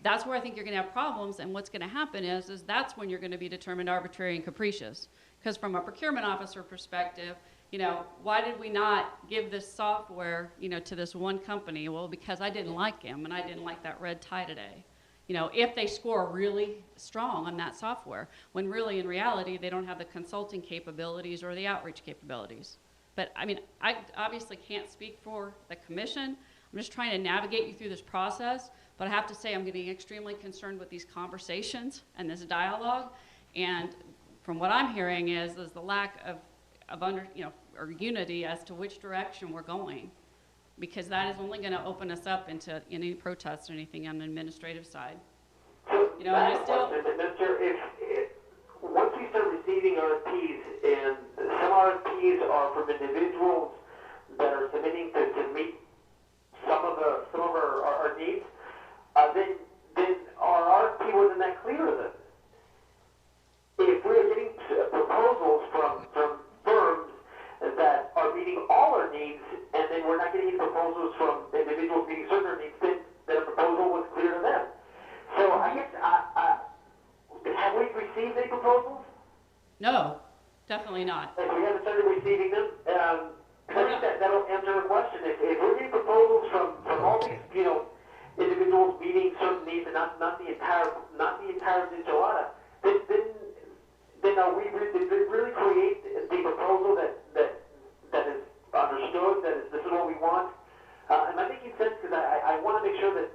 Speaker 7: That's where I think you're going to have problems, and what's going to happen is that's when you're going to be determined arbitrary and capricious. Because from a procurement officer perspective, you know, why did we not give this software, you know, to this one company? Well, because I didn't like him, and I didn't like that red tie today. You know, if they score really strong on that software, when really in reality they don't have the consulting capabilities or the outreach capabilities. But I mean, I obviously can't speak for the commission. I'm just trying to navigate you through this process, but I have to say I'm getting extremely concerned with these conversations and this dialogue. And from what I'm hearing is the lack of or unity as to which direction we're going. Because that is only going to open us up into any protests or anything on the administrative side. You know, and I still...
Speaker 9: If once we start receiving RFPs, and some RFPs are from individuals that are submitting to meet some of our needs, then our RFP wasn't that clear then. If we're getting proposals from firms that are meeting all our needs, and then we're not getting any proposals from individuals meeting certain needs, then the proposal was clear to them. So I guess, have we received any proposals?
Speaker 7: No, definitely not.
Speaker 9: If we haven't started receiving them, I think that'll answer the question. If we're getting proposals from all these, individuals meeting certain needs and not the entire enchilada, then are we did it really create the proposal that is understood, this is what we want? Am I making sense? Because I want to make sure that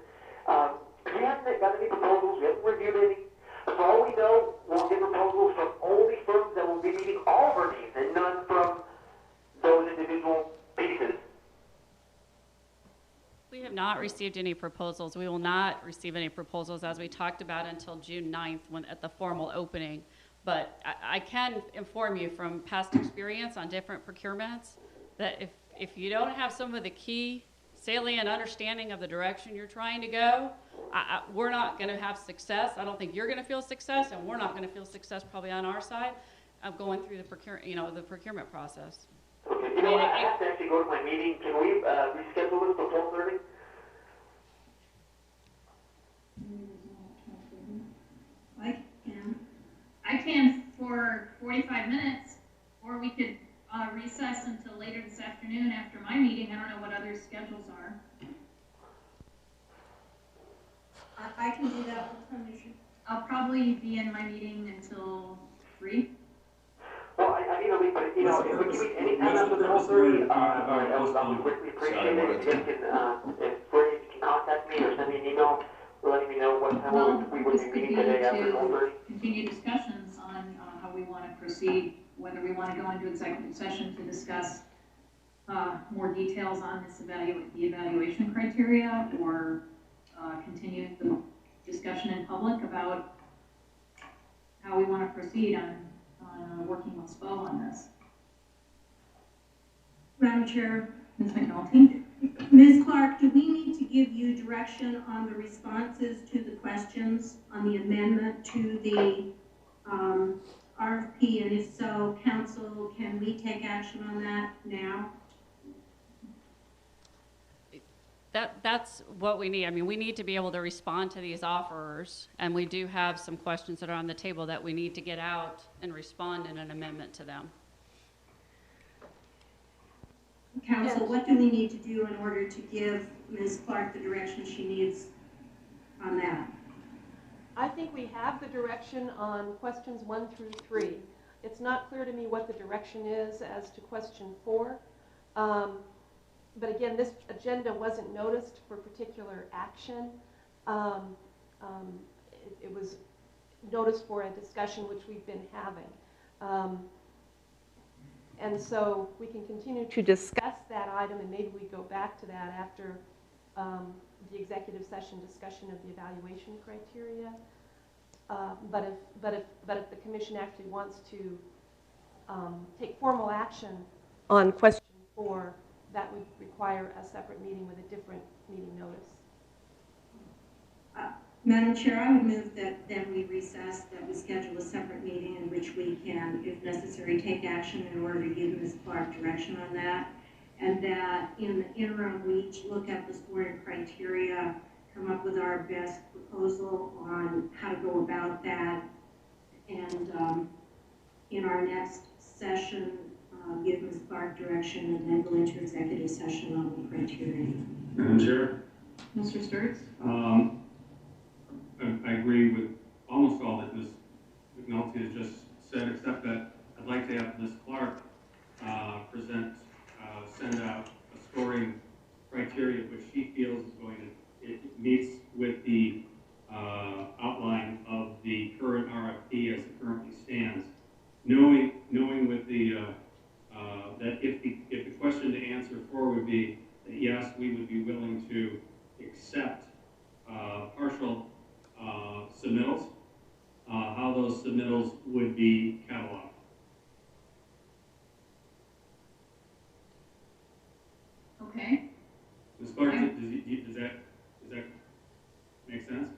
Speaker 9: we haven't got any proposals, we haven't reviewed any. For all we know, we'll get proposals from only firms that will be meeting all of our needs and none from those individual pieces.
Speaker 7: We have not received any proposals. We will not receive any proposals, as we talked about, until June 9th at the formal opening. But I can inform you from past experience on different procurements that if you don't have some of the key salient understanding of the direction you're trying to go, we're not going to have success. I don't think you're going to feel success, and we're not going to feel success probably on our side of going through the procurement process.
Speaker 9: Okay, I have to actually go to my meeting. Can we reschedule this to 12:30?
Speaker 1: I can for 45 minutes, or we could recess until later this afternoon after my meeting. I don't know what other schedules are.
Speaker 10: I can do that with permission.
Speaker 1: I'll probably be in my meeting until 3.
Speaker 9: Well, I need to leave, but if we can meet any time after 12:30, I would greatly appreciate it. If you can, if Brady can contact me or send me an email letting me know what time we would be meeting today after 12:30.
Speaker 1: Continue discussions on how we want to proceed, whether we want to go into executive session to discuss more details on this the evaluation criteria, or continue the discussion in public about how we want to proceed on working with SPO on this.
Speaker 10: Madam Chair,
Speaker 1: Ms. McNulty?
Speaker 10: Ms. Clark, do we need to give you direction on the responses to the questions on the amendment to the RFP? And if so, council, can we take action on that now?
Speaker 7: That's what we need. I mean, we need to be able to respond to these offerers, and we do have some questions that are on the table that we need to get out and respond in an amendment to them.
Speaker 10: Council, what do we need to do in order to give Ms. Clark the direction she needs on that?
Speaker 4: I think we have the direction on questions 1 through 3. It's not clear to me what the direction is as to question 4. But again, this agenda wasn't noticed for particular action. It was noticed for a discussion which we've been having. And so we can continue to discuss that item, and maybe we go back to that after the executive session discussion of the evaluation criteria. But if the commission actually wants to take formal action on question 4, that would require a separate meeting with a different meeting notice.
Speaker 10: Madam Chair, I would move that then we recess, that we schedule a separate meeting in which we can, if necessary, take action in order to give Ms. Clark direction on that, and that in the interim we each look at the scoring criteria, come up with our best proposal on how to go about that, and in our next session give Ms. Clark direction and then go into executive session on the criteria.
Speaker 3: Madam Chair?
Speaker 1: Mr. Sturts?
Speaker 3: I agree with almost all that Ms. McNulty has just said, except that I'd like to have Ms. Clark send out a scoring criteria which she feels is it meets with the outline of the current RFP as it currently stands. Knowing with the that if the question to answer for would be that yes, we would be willing to accept partial submittals, how those submittals would be cataloged.
Speaker 1: Okay.
Speaker 3: Ms. Clark, does that make sense?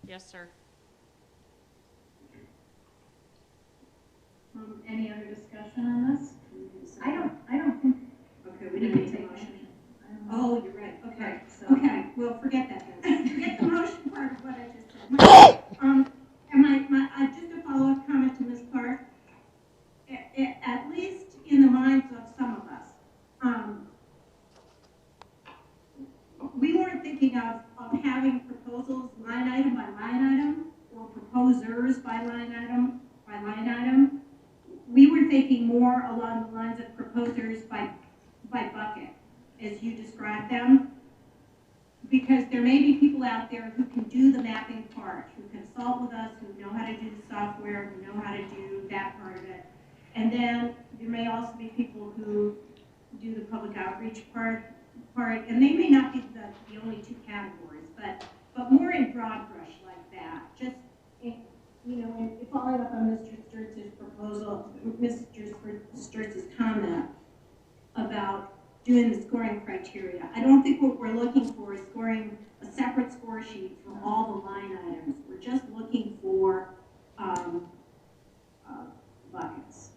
Speaker 7: Yes, sir.
Speaker 1: Any other discussion on this? I don't think.
Speaker 10: Okay, we need to take a motion. Oh, you're right. Okay. Okay. Well, forget that then. Forget the motion part of what I just said. And just a follow-up comment to Ms. Clark. At least in the minds of some of us, we weren't thinking of having proposals line item by line item, or proposers by line item by line item. We were thinking more along the lines of proposers by bucket, as you described them, because there may be people out there who can do the mapping part, who consult with us, who know how to do the software, who know how to do that part of it. And then there may also be people who do the public outreach part, and they may not be the only two categories, but more in broad brush like that. Just, and following up on Mr. Sturts' proposal, Mr. Sturts' comment about doing the scoring criteria. I don't think what we're looking for is scoring a separate score sheet for all the line items. We're just looking for buckets.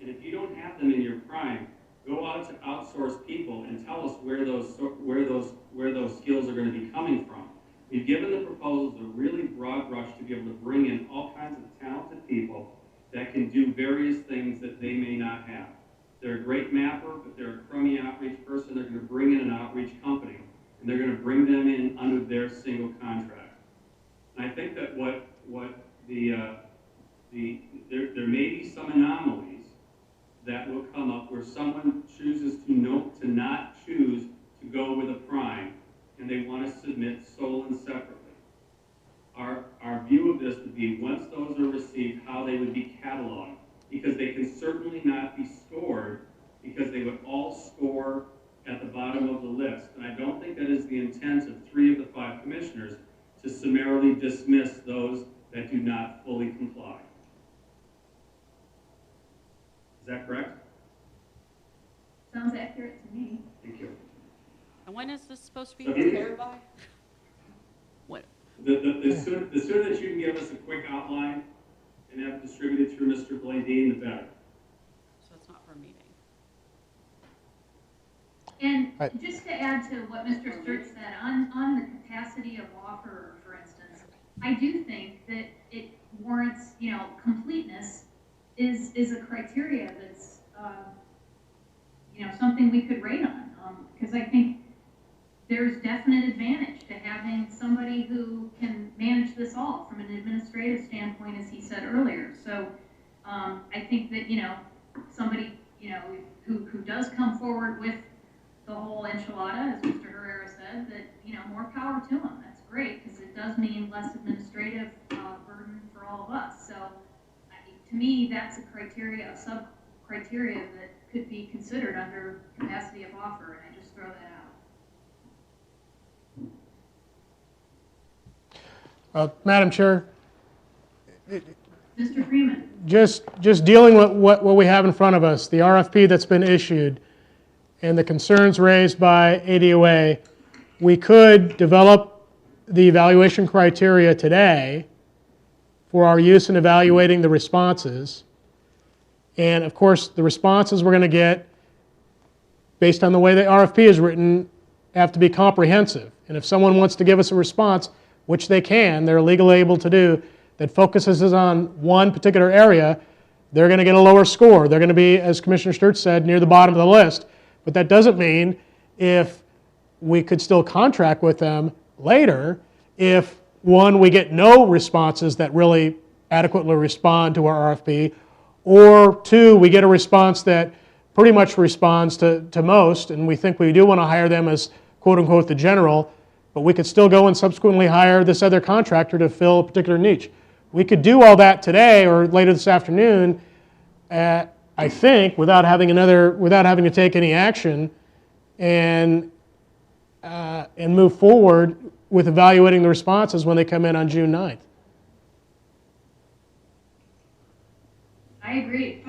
Speaker 3: And if you don't have them in your prime, go out to outsource people and tell us where those skills are going to be coming from. We've given the proposals a really broad brush to be able to bring in all kinds of talented people that can do various things that they may not have. They're a great mapper, but they're a crummy outreach person. They're going to bring in an outreach company, and they're going to bring them in under their single contract. And I think that there may be some anomalies that will come up where someone chooses to not choose to go with a prime, and they want to submit sole and separately. Our view of this would be, once those are received, how they would be cataloged, because they can certainly not be scored, because they would all score at the bottom of the list. And I don't think that is the intent of 3 of the 5 commissioners, to summarily dismiss those that do not fully comply. Is that correct?
Speaker 1: Sounds accurate to me.
Speaker 3: Thank you.
Speaker 7: And when is this supposed to be
Speaker 3: So
Speaker 7: prepared by? What?
Speaker 3: The sooner that you can give us a quick outline and have it distributed through Mr. Bladine, the better.
Speaker 7: So it's not for a meeting.
Speaker 1: And just to add to what Mr. Sturt said, on the capacity of offerer, for instance, I do think that it warrants, completeness is a criteria that's, something we could rate on. Because I think there's definite advantage to having somebody who can manage this all from an administrative standpoint, as he said earlier. So I think that, somebody, who does come forward with the whole enchilada, as Mr. Herrera said, that, more power to them. That's great, because it does mean less administrative burden for all of us. So to me, that's a criteria, a sub-criteria that could be considered under capacity of offer, and I just throw that out.
Speaker 2: Madam Chair,
Speaker 1: Mr. Freeman.
Speaker 2: just dealing with what we have in front of us, the RFP that's been issued, and the concerns raised by ADOA, we could develop the evaluation criteria today for our use in evaluating the responses. And of course, the responses we're going to get, based on the way the RFP is written, have to be comprehensive. And if someone wants to give us a response, which they can, they're legally able to do, that focuses on one particular area, they're going to get a lower score. They're going to be, as Commissioner Sturt said, near the bottom of the list. But that doesn't mean if we could still contract with them later, if one, we get no responses that really adequately respond to our RFP, or 2, we get a response that pretty much responds to most, and we think we do want to hire them as quote-unquote the general, but we could still go and subsequently hire this other contractor to fill a particular niche. We could do all that today or later this afternoon, I think, without having to take any action, and move forward with evaluating the responses when they come in on June 9th.
Speaker 1: I agree.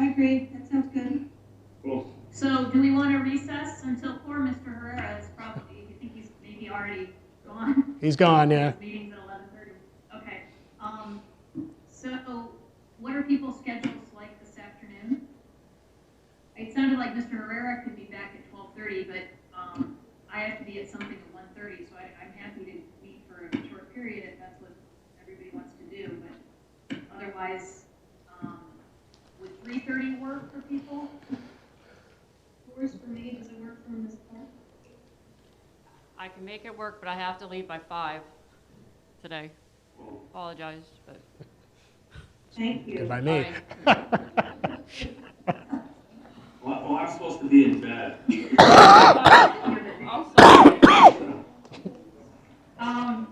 Speaker 10: That sounds good.
Speaker 3: Cool.
Speaker 1: So do we want to recess until 4? Mr. Herrera is probably, I think he's maybe already gone.
Speaker 2: He's gone, yeah.
Speaker 1: His meeting's at 11:30. Okay. So what are people's schedules like this afternoon? It sounded like Mr. Herrera could be back at 12:30, but I have to be at something at 1:30, so I'm happy to meet for a short period if that's what everybody wants to do. But otherwise, would 3:30 work for people? Works for me. Does it work for Ms. Clark?
Speaker 7: I can make it work, but I have to leave by 5 today. Apologize, but.
Speaker 10: Thank you.
Speaker 2: Good by me.
Speaker 3: Well, I'm supposed to be in bed.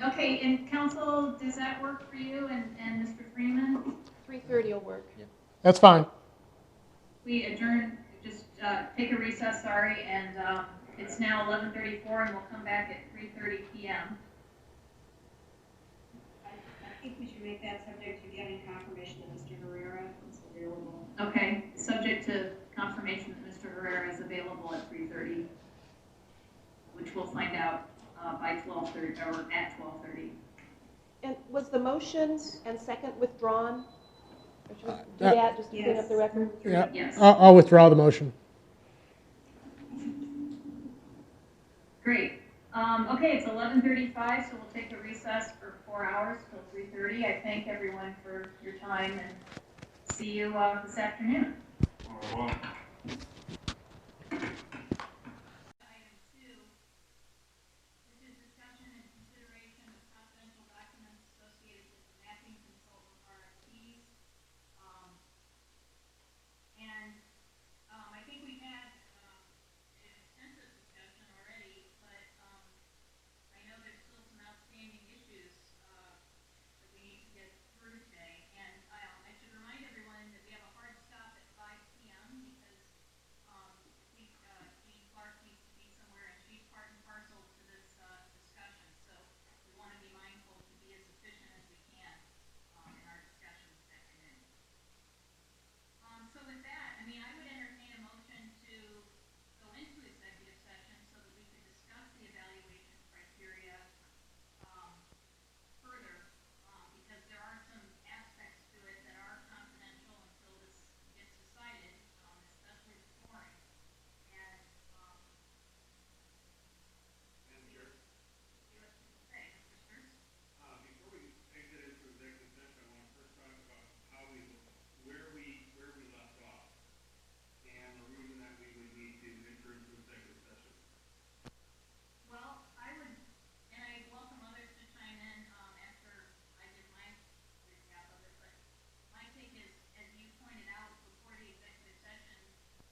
Speaker 1: Okay, and council, does that work for you and Mr. Freeman?
Speaker 4: 3:30 will work.
Speaker 2: That's fine.
Speaker 1: We adjourn, just take a recess, sorry, and it's now 11:34, and we'll come back at 3:30 p.m.
Speaker 10: I think we should make that subject to getting confirmation that Mr. Herrera is available.
Speaker 1: Okay, subject to confirmation that Mr. Herrera is available at 3:30, which we'll find out by 12:30 or at 12:30.
Speaker 4: And was the motion and second withdrawn? Or should we do that, just to clean up the record?
Speaker 2: Yeah,
Speaker 1: Yes.
Speaker 2: I'll withdraw the motion.
Speaker 1: Great. Okay, it's 11:35, so we'll take a recess for 4 hours till 3:30. I thank everyone for your time and see you this afternoon.
Speaker 3: Well,
Speaker 1: Item 2, which is discussion and consideration of confidential documents associated with the mapping consultant RFPs. I think we've had an extensive discussion already, but I know there's still some outstanding issues that we need to get through today. And I should remind everyone that we have a hard stop at 5 p.m. because I think Jean Clark needs to be somewhere, and she's part and parcel to this discussion. So we want to be mindful to be as efficient as we can in our discussion this afternoon. So with that, I mean, I would entertain a motion to go into executive session so that we could discuss the evaluation criteria further, because there are some aspects to it that are confidential until this gets decided, especially the scoring. And
Speaker 3: Madam Chair,
Speaker 1: see what people say. Mr. Sturz?
Speaker 3: before we exit into executive session, I want to first talk about how where we left off, and the reason that we would need to enter into executive session.
Speaker 1: Well, I would, and I welcome others to chime in after I give my recap of it, but my take is, as you pointed out before the executive session,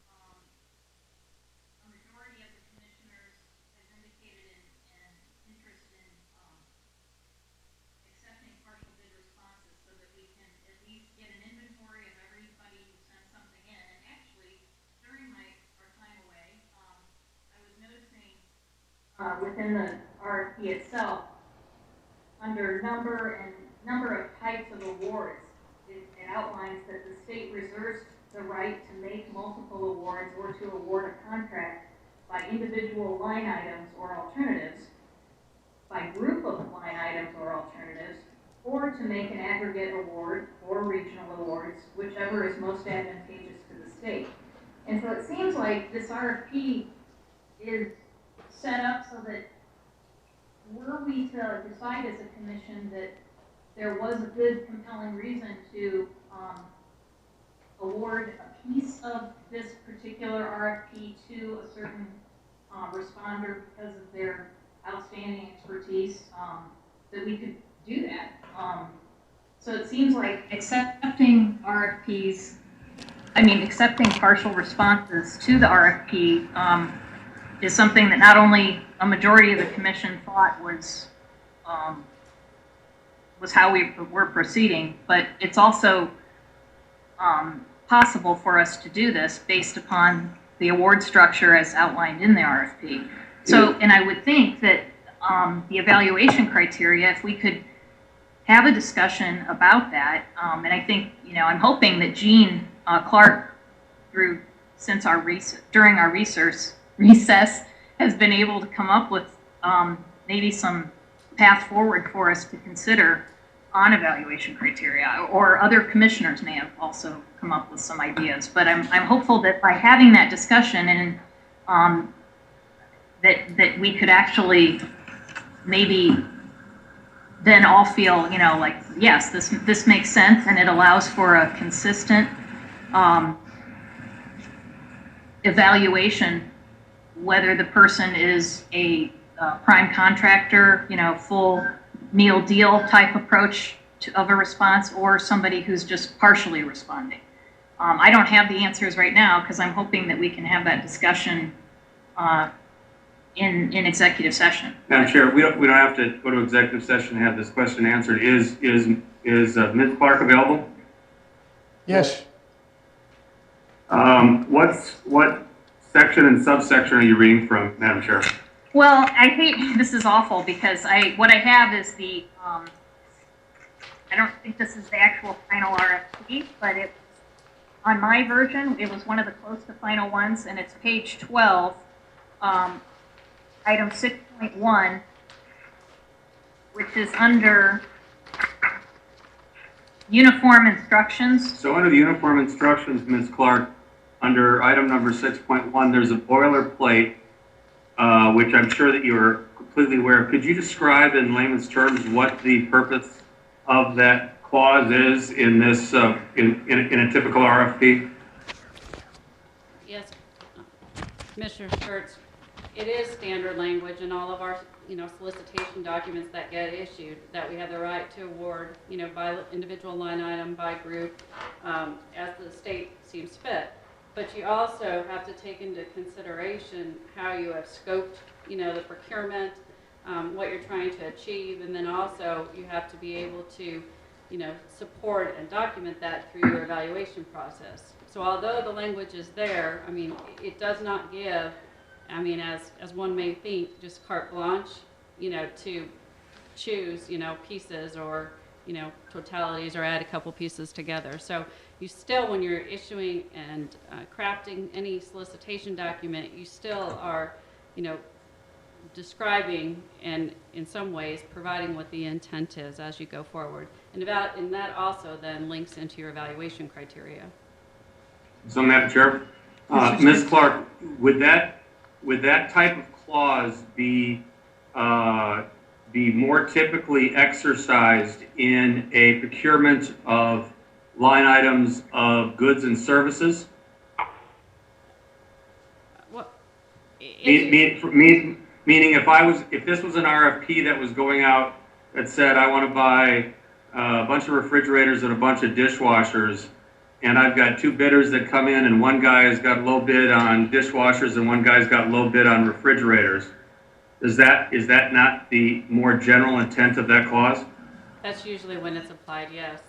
Speaker 1: a majority of the commissioners has indicated an interest in accepting partial bid responses so that we can at least get an inventory of everybody who sent something in. And actually, during our time away, I was noticing within the RFP itself, under number of types of awards, it outlines that the state reserves the right to make multiple awards or to award a contract by individual line items or alternatives, by group of line items or alternatives, or to make an aggregate award or regional awards, whichever is most advantageous to the state. And so it seems like this RFP is set up so that were we to decide as a commission that there was a good, compelling reason to award a piece of this particular RFP to a certain responder because of their outstanding expertise, that we could do that. So it seems like accepting partial responses to the RFP is something that not only a majority of the commission thought was how we were proceeding, but it's also possible for us to do this based upon the award structure as outlined in the RFP. So, and I would think that the evaluation criteria, if we could have a discussion about that, and I think, I'm hoping that Jean Clark, during our recess, has been able to come up with maybe some path forward for us to consider on evaluation criteria, or other commissioners may have also come up with some ideas. But I'm hopeful that by having that discussion and that we could actually maybe then all feel, like, yes, this makes sense, and it allows for a consistent evaluation, whether the person is a prime contractor, full meal deal type approach of a response, or somebody who's just partially responding. I don't have the answers right now because I'm hoping that we can have that discussion in executive session.
Speaker 3: Madam Chair, we don't have to go to executive session to have this question answered. Is Ms. Clark available?
Speaker 2: Yes.
Speaker 3: What section and subsection are you reading from, Madam Chair?
Speaker 1: Well, I hate, this is awful because what I have is the, I don't think this is the actual final RFP, but on my version, it was one of the close to final ones, and it's page 12, item 6.1, which is under uniform instructions.
Speaker 3: So under the uniform instructions, Ms. Clark, under item number 6.1, there's a boilerplate, which I'm sure that you're completely aware of. Could you describe in layman's terms what the purpose of that clause is in this, in a typical RFP?
Speaker 7: Yes, Commissioner Sturts, it is standard language in all of our, solicitation documents that get issued, that we have the right to award, by individual line item, by group, as the state seems fit. But you also have to take into consideration how you have scoped, the procurement, what you're trying to achieve, and then also you have to be able to, support and document that through your evaluation process. So although the language is there, it does not give, as one may think, just carte blanche, to choose, pieces or, totalities or add a couple pieces together. So you still, when you're issuing and crafting any solicitation document, you still are, describing and in some ways providing what the intent is as you go forward. And that also then links into your evaluation criteria.
Speaker 3: So, Madam Chair, Ms. Clark, would that type of clause be more typically exercised in a procurement of line items of goods and services? Meaning, if this was an RFP that was going out that said, I want to buy a bunch of refrigerators and a bunch of dishwashers, and I've got two bidders that come in, and one guy has got low bid on dishwashers and one guy's got low bid on refrigerators, is that not the more general intent of that clause?
Speaker 7: That's usually when it's applied, yes.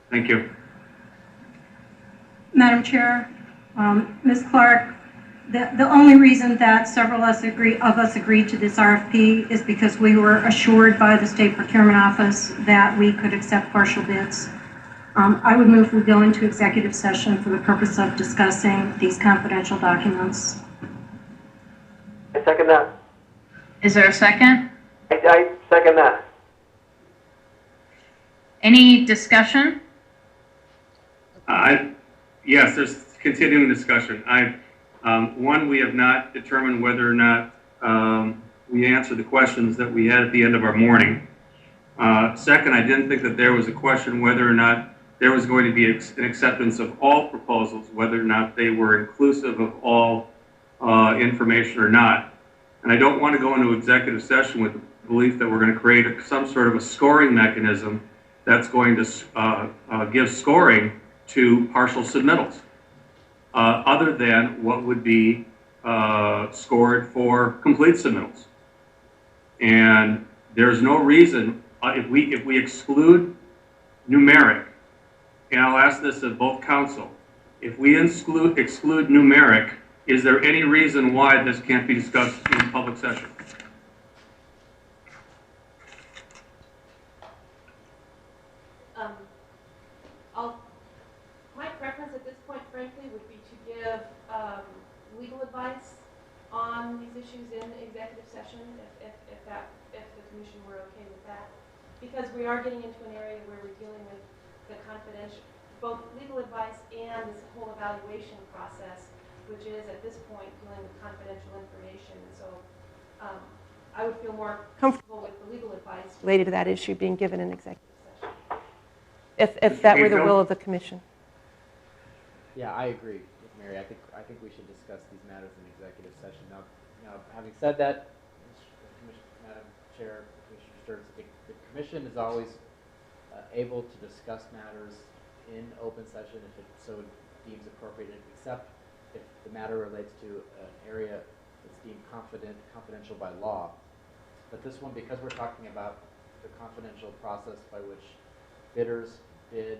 Speaker 3: Thank you.
Speaker 10: Madam Chair, Ms. Clark, the only reason that several of us agreed to this RFP is because we were assured by the State Procurement Office that we could accept partial bids. I would move we go into executive session for the purpose of discussing these confidential documents.
Speaker 9: I second that.
Speaker 1: Is there a second?
Speaker 9: I second that.
Speaker 1: Any discussion?
Speaker 3: Yes, there's continuing discussion. One, we have not determined whether or not we answered the questions that we had at the end of our morning. Second, I didn't think that there was a question whether or not there was going to be an acceptance of all proposals, whether or not they were inclusive of all information or not. And I don't want to go into executive session with the belief that we're going to create some sort of a scoring mechanism that's going to give scoring to partial submittals, other than what would be scored for complete submittals. And there's no reason, if we exclude numeric, and I'll ask this of both counsel, if we exclude numeric, is there any reason why this can't be discussed in public session?
Speaker 4: My preference at this point, frankly, would be to give legal advice on these issues in executive session, if the commission were okay with that, because we are getting into an area where we're dealing with the confidential, both legal advice and this whole evaluation process, which is at this point dealing with confidential information. And so I would feel more comfortable with the legal advice related to that issue being given in executive session, if that were the will of the commission.
Speaker 11: Yeah, I agree with Mary. I think we should discuss these matters in executive session. Now having said that, Madam Chair, Commissioner Sturts, the commission is always able to discuss matters in open session if it so deems appropriate, except if the matter relates to an area that's deemed confidential by law. But this one, because we're talking about the confidential process by which bidders bid,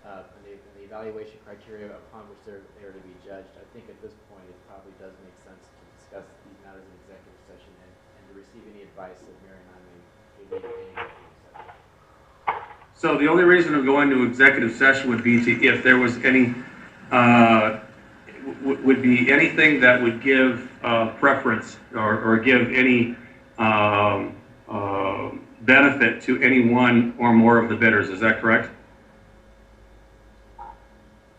Speaker 11: and the evaluation criteria upon which they are to be judged, I think at this point it probably does make sense to discuss these matters in executive session and to receive any advice that Mary and I may need in executive session.
Speaker 3: So the only reason of going to executive session would be if there was any, would be anything that would give preference or give any benefit to any one or more of the bidders. Is that correct?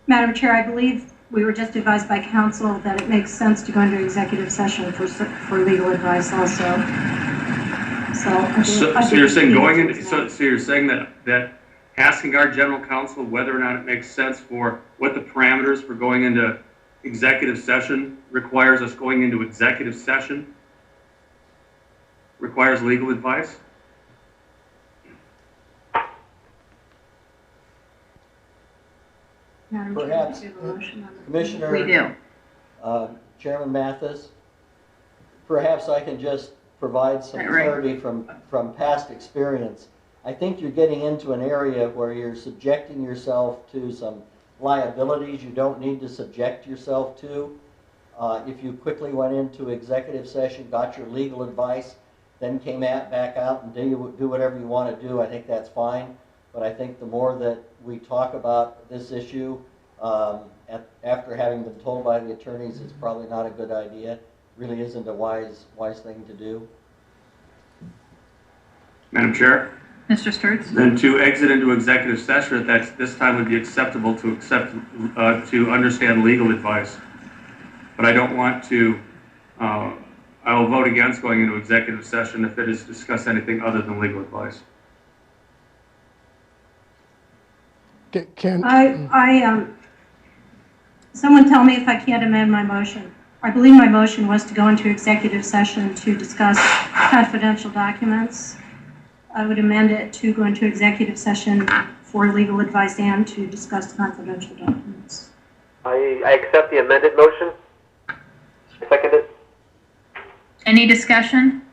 Speaker 10: Madam Chair, I believe we were just advised by council that it makes sense to go into executive session for legal advice also.
Speaker 3: So you're saying going into, so you're saying that asking our general counsel whether or not it makes sense for what the parameters for going into executive session requires us going into executive session requires legal advice?
Speaker 13: Perhaps, Commissioner.
Speaker 10: We do.
Speaker 13: Chairman Mathis, perhaps I can just provide some clarity from past experience. I think you're getting into an area where you're subjecting yourself to some liabilities you don't need to subject yourself to. If you quickly went into executive session, got your legal advice, then came back out and do whatever you want to do, I think that's fine. But I think the more that we talk about this issue, after having been told by the attorneys it's probably not a good idea, really isn't a wise thing to do.
Speaker 3: Madam Chair?
Speaker 1: Mr. Sturts?
Speaker 3: Then to exit into executive session at this time would be acceptable to to understand legal advice. But I don't want to, I will vote against going into executive session if it is to discuss anything other than legal advice.
Speaker 10: Someone tell me if I can't amend my motion. I believe my motion was to go into executive session to discuss confidential documents. I would amend it to go into executive session for legal advice and to discuss confidential documents.
Speaker 9: I accept the amended motion. Second it.
Speaker 1: Any discussion?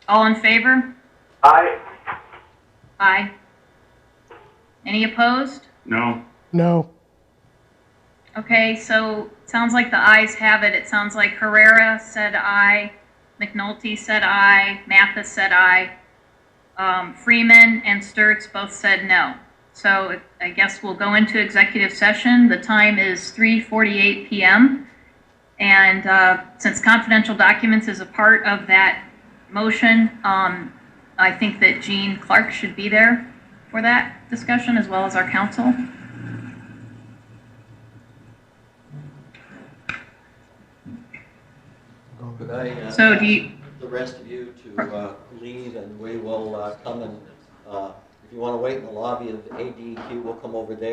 Speaker 1: All in favor?
Speaker 9: Aye.
Speaker 1: Aye. Any opposed?
Speaker 3: No.
Speaker 2: No.
Speaker 1: Okay, so it sounds like the ayes have it. It sounds like Herrera said aye, McNulty said aye, Mathis said aye, Freeman and Sturts both said no. So I guess we'll go into executive session. The time is 3:48 p.m. And since confidential documents is a part of that motion, I think that Jean Clark should be there for that discussion as well as our counsel.
Speaker 13: Could I
Speaker 1: So do you,
Speaker 13: the rest of you to leave, and we will come and, if you want to wait in the lobby of ADQ, we'll come over there.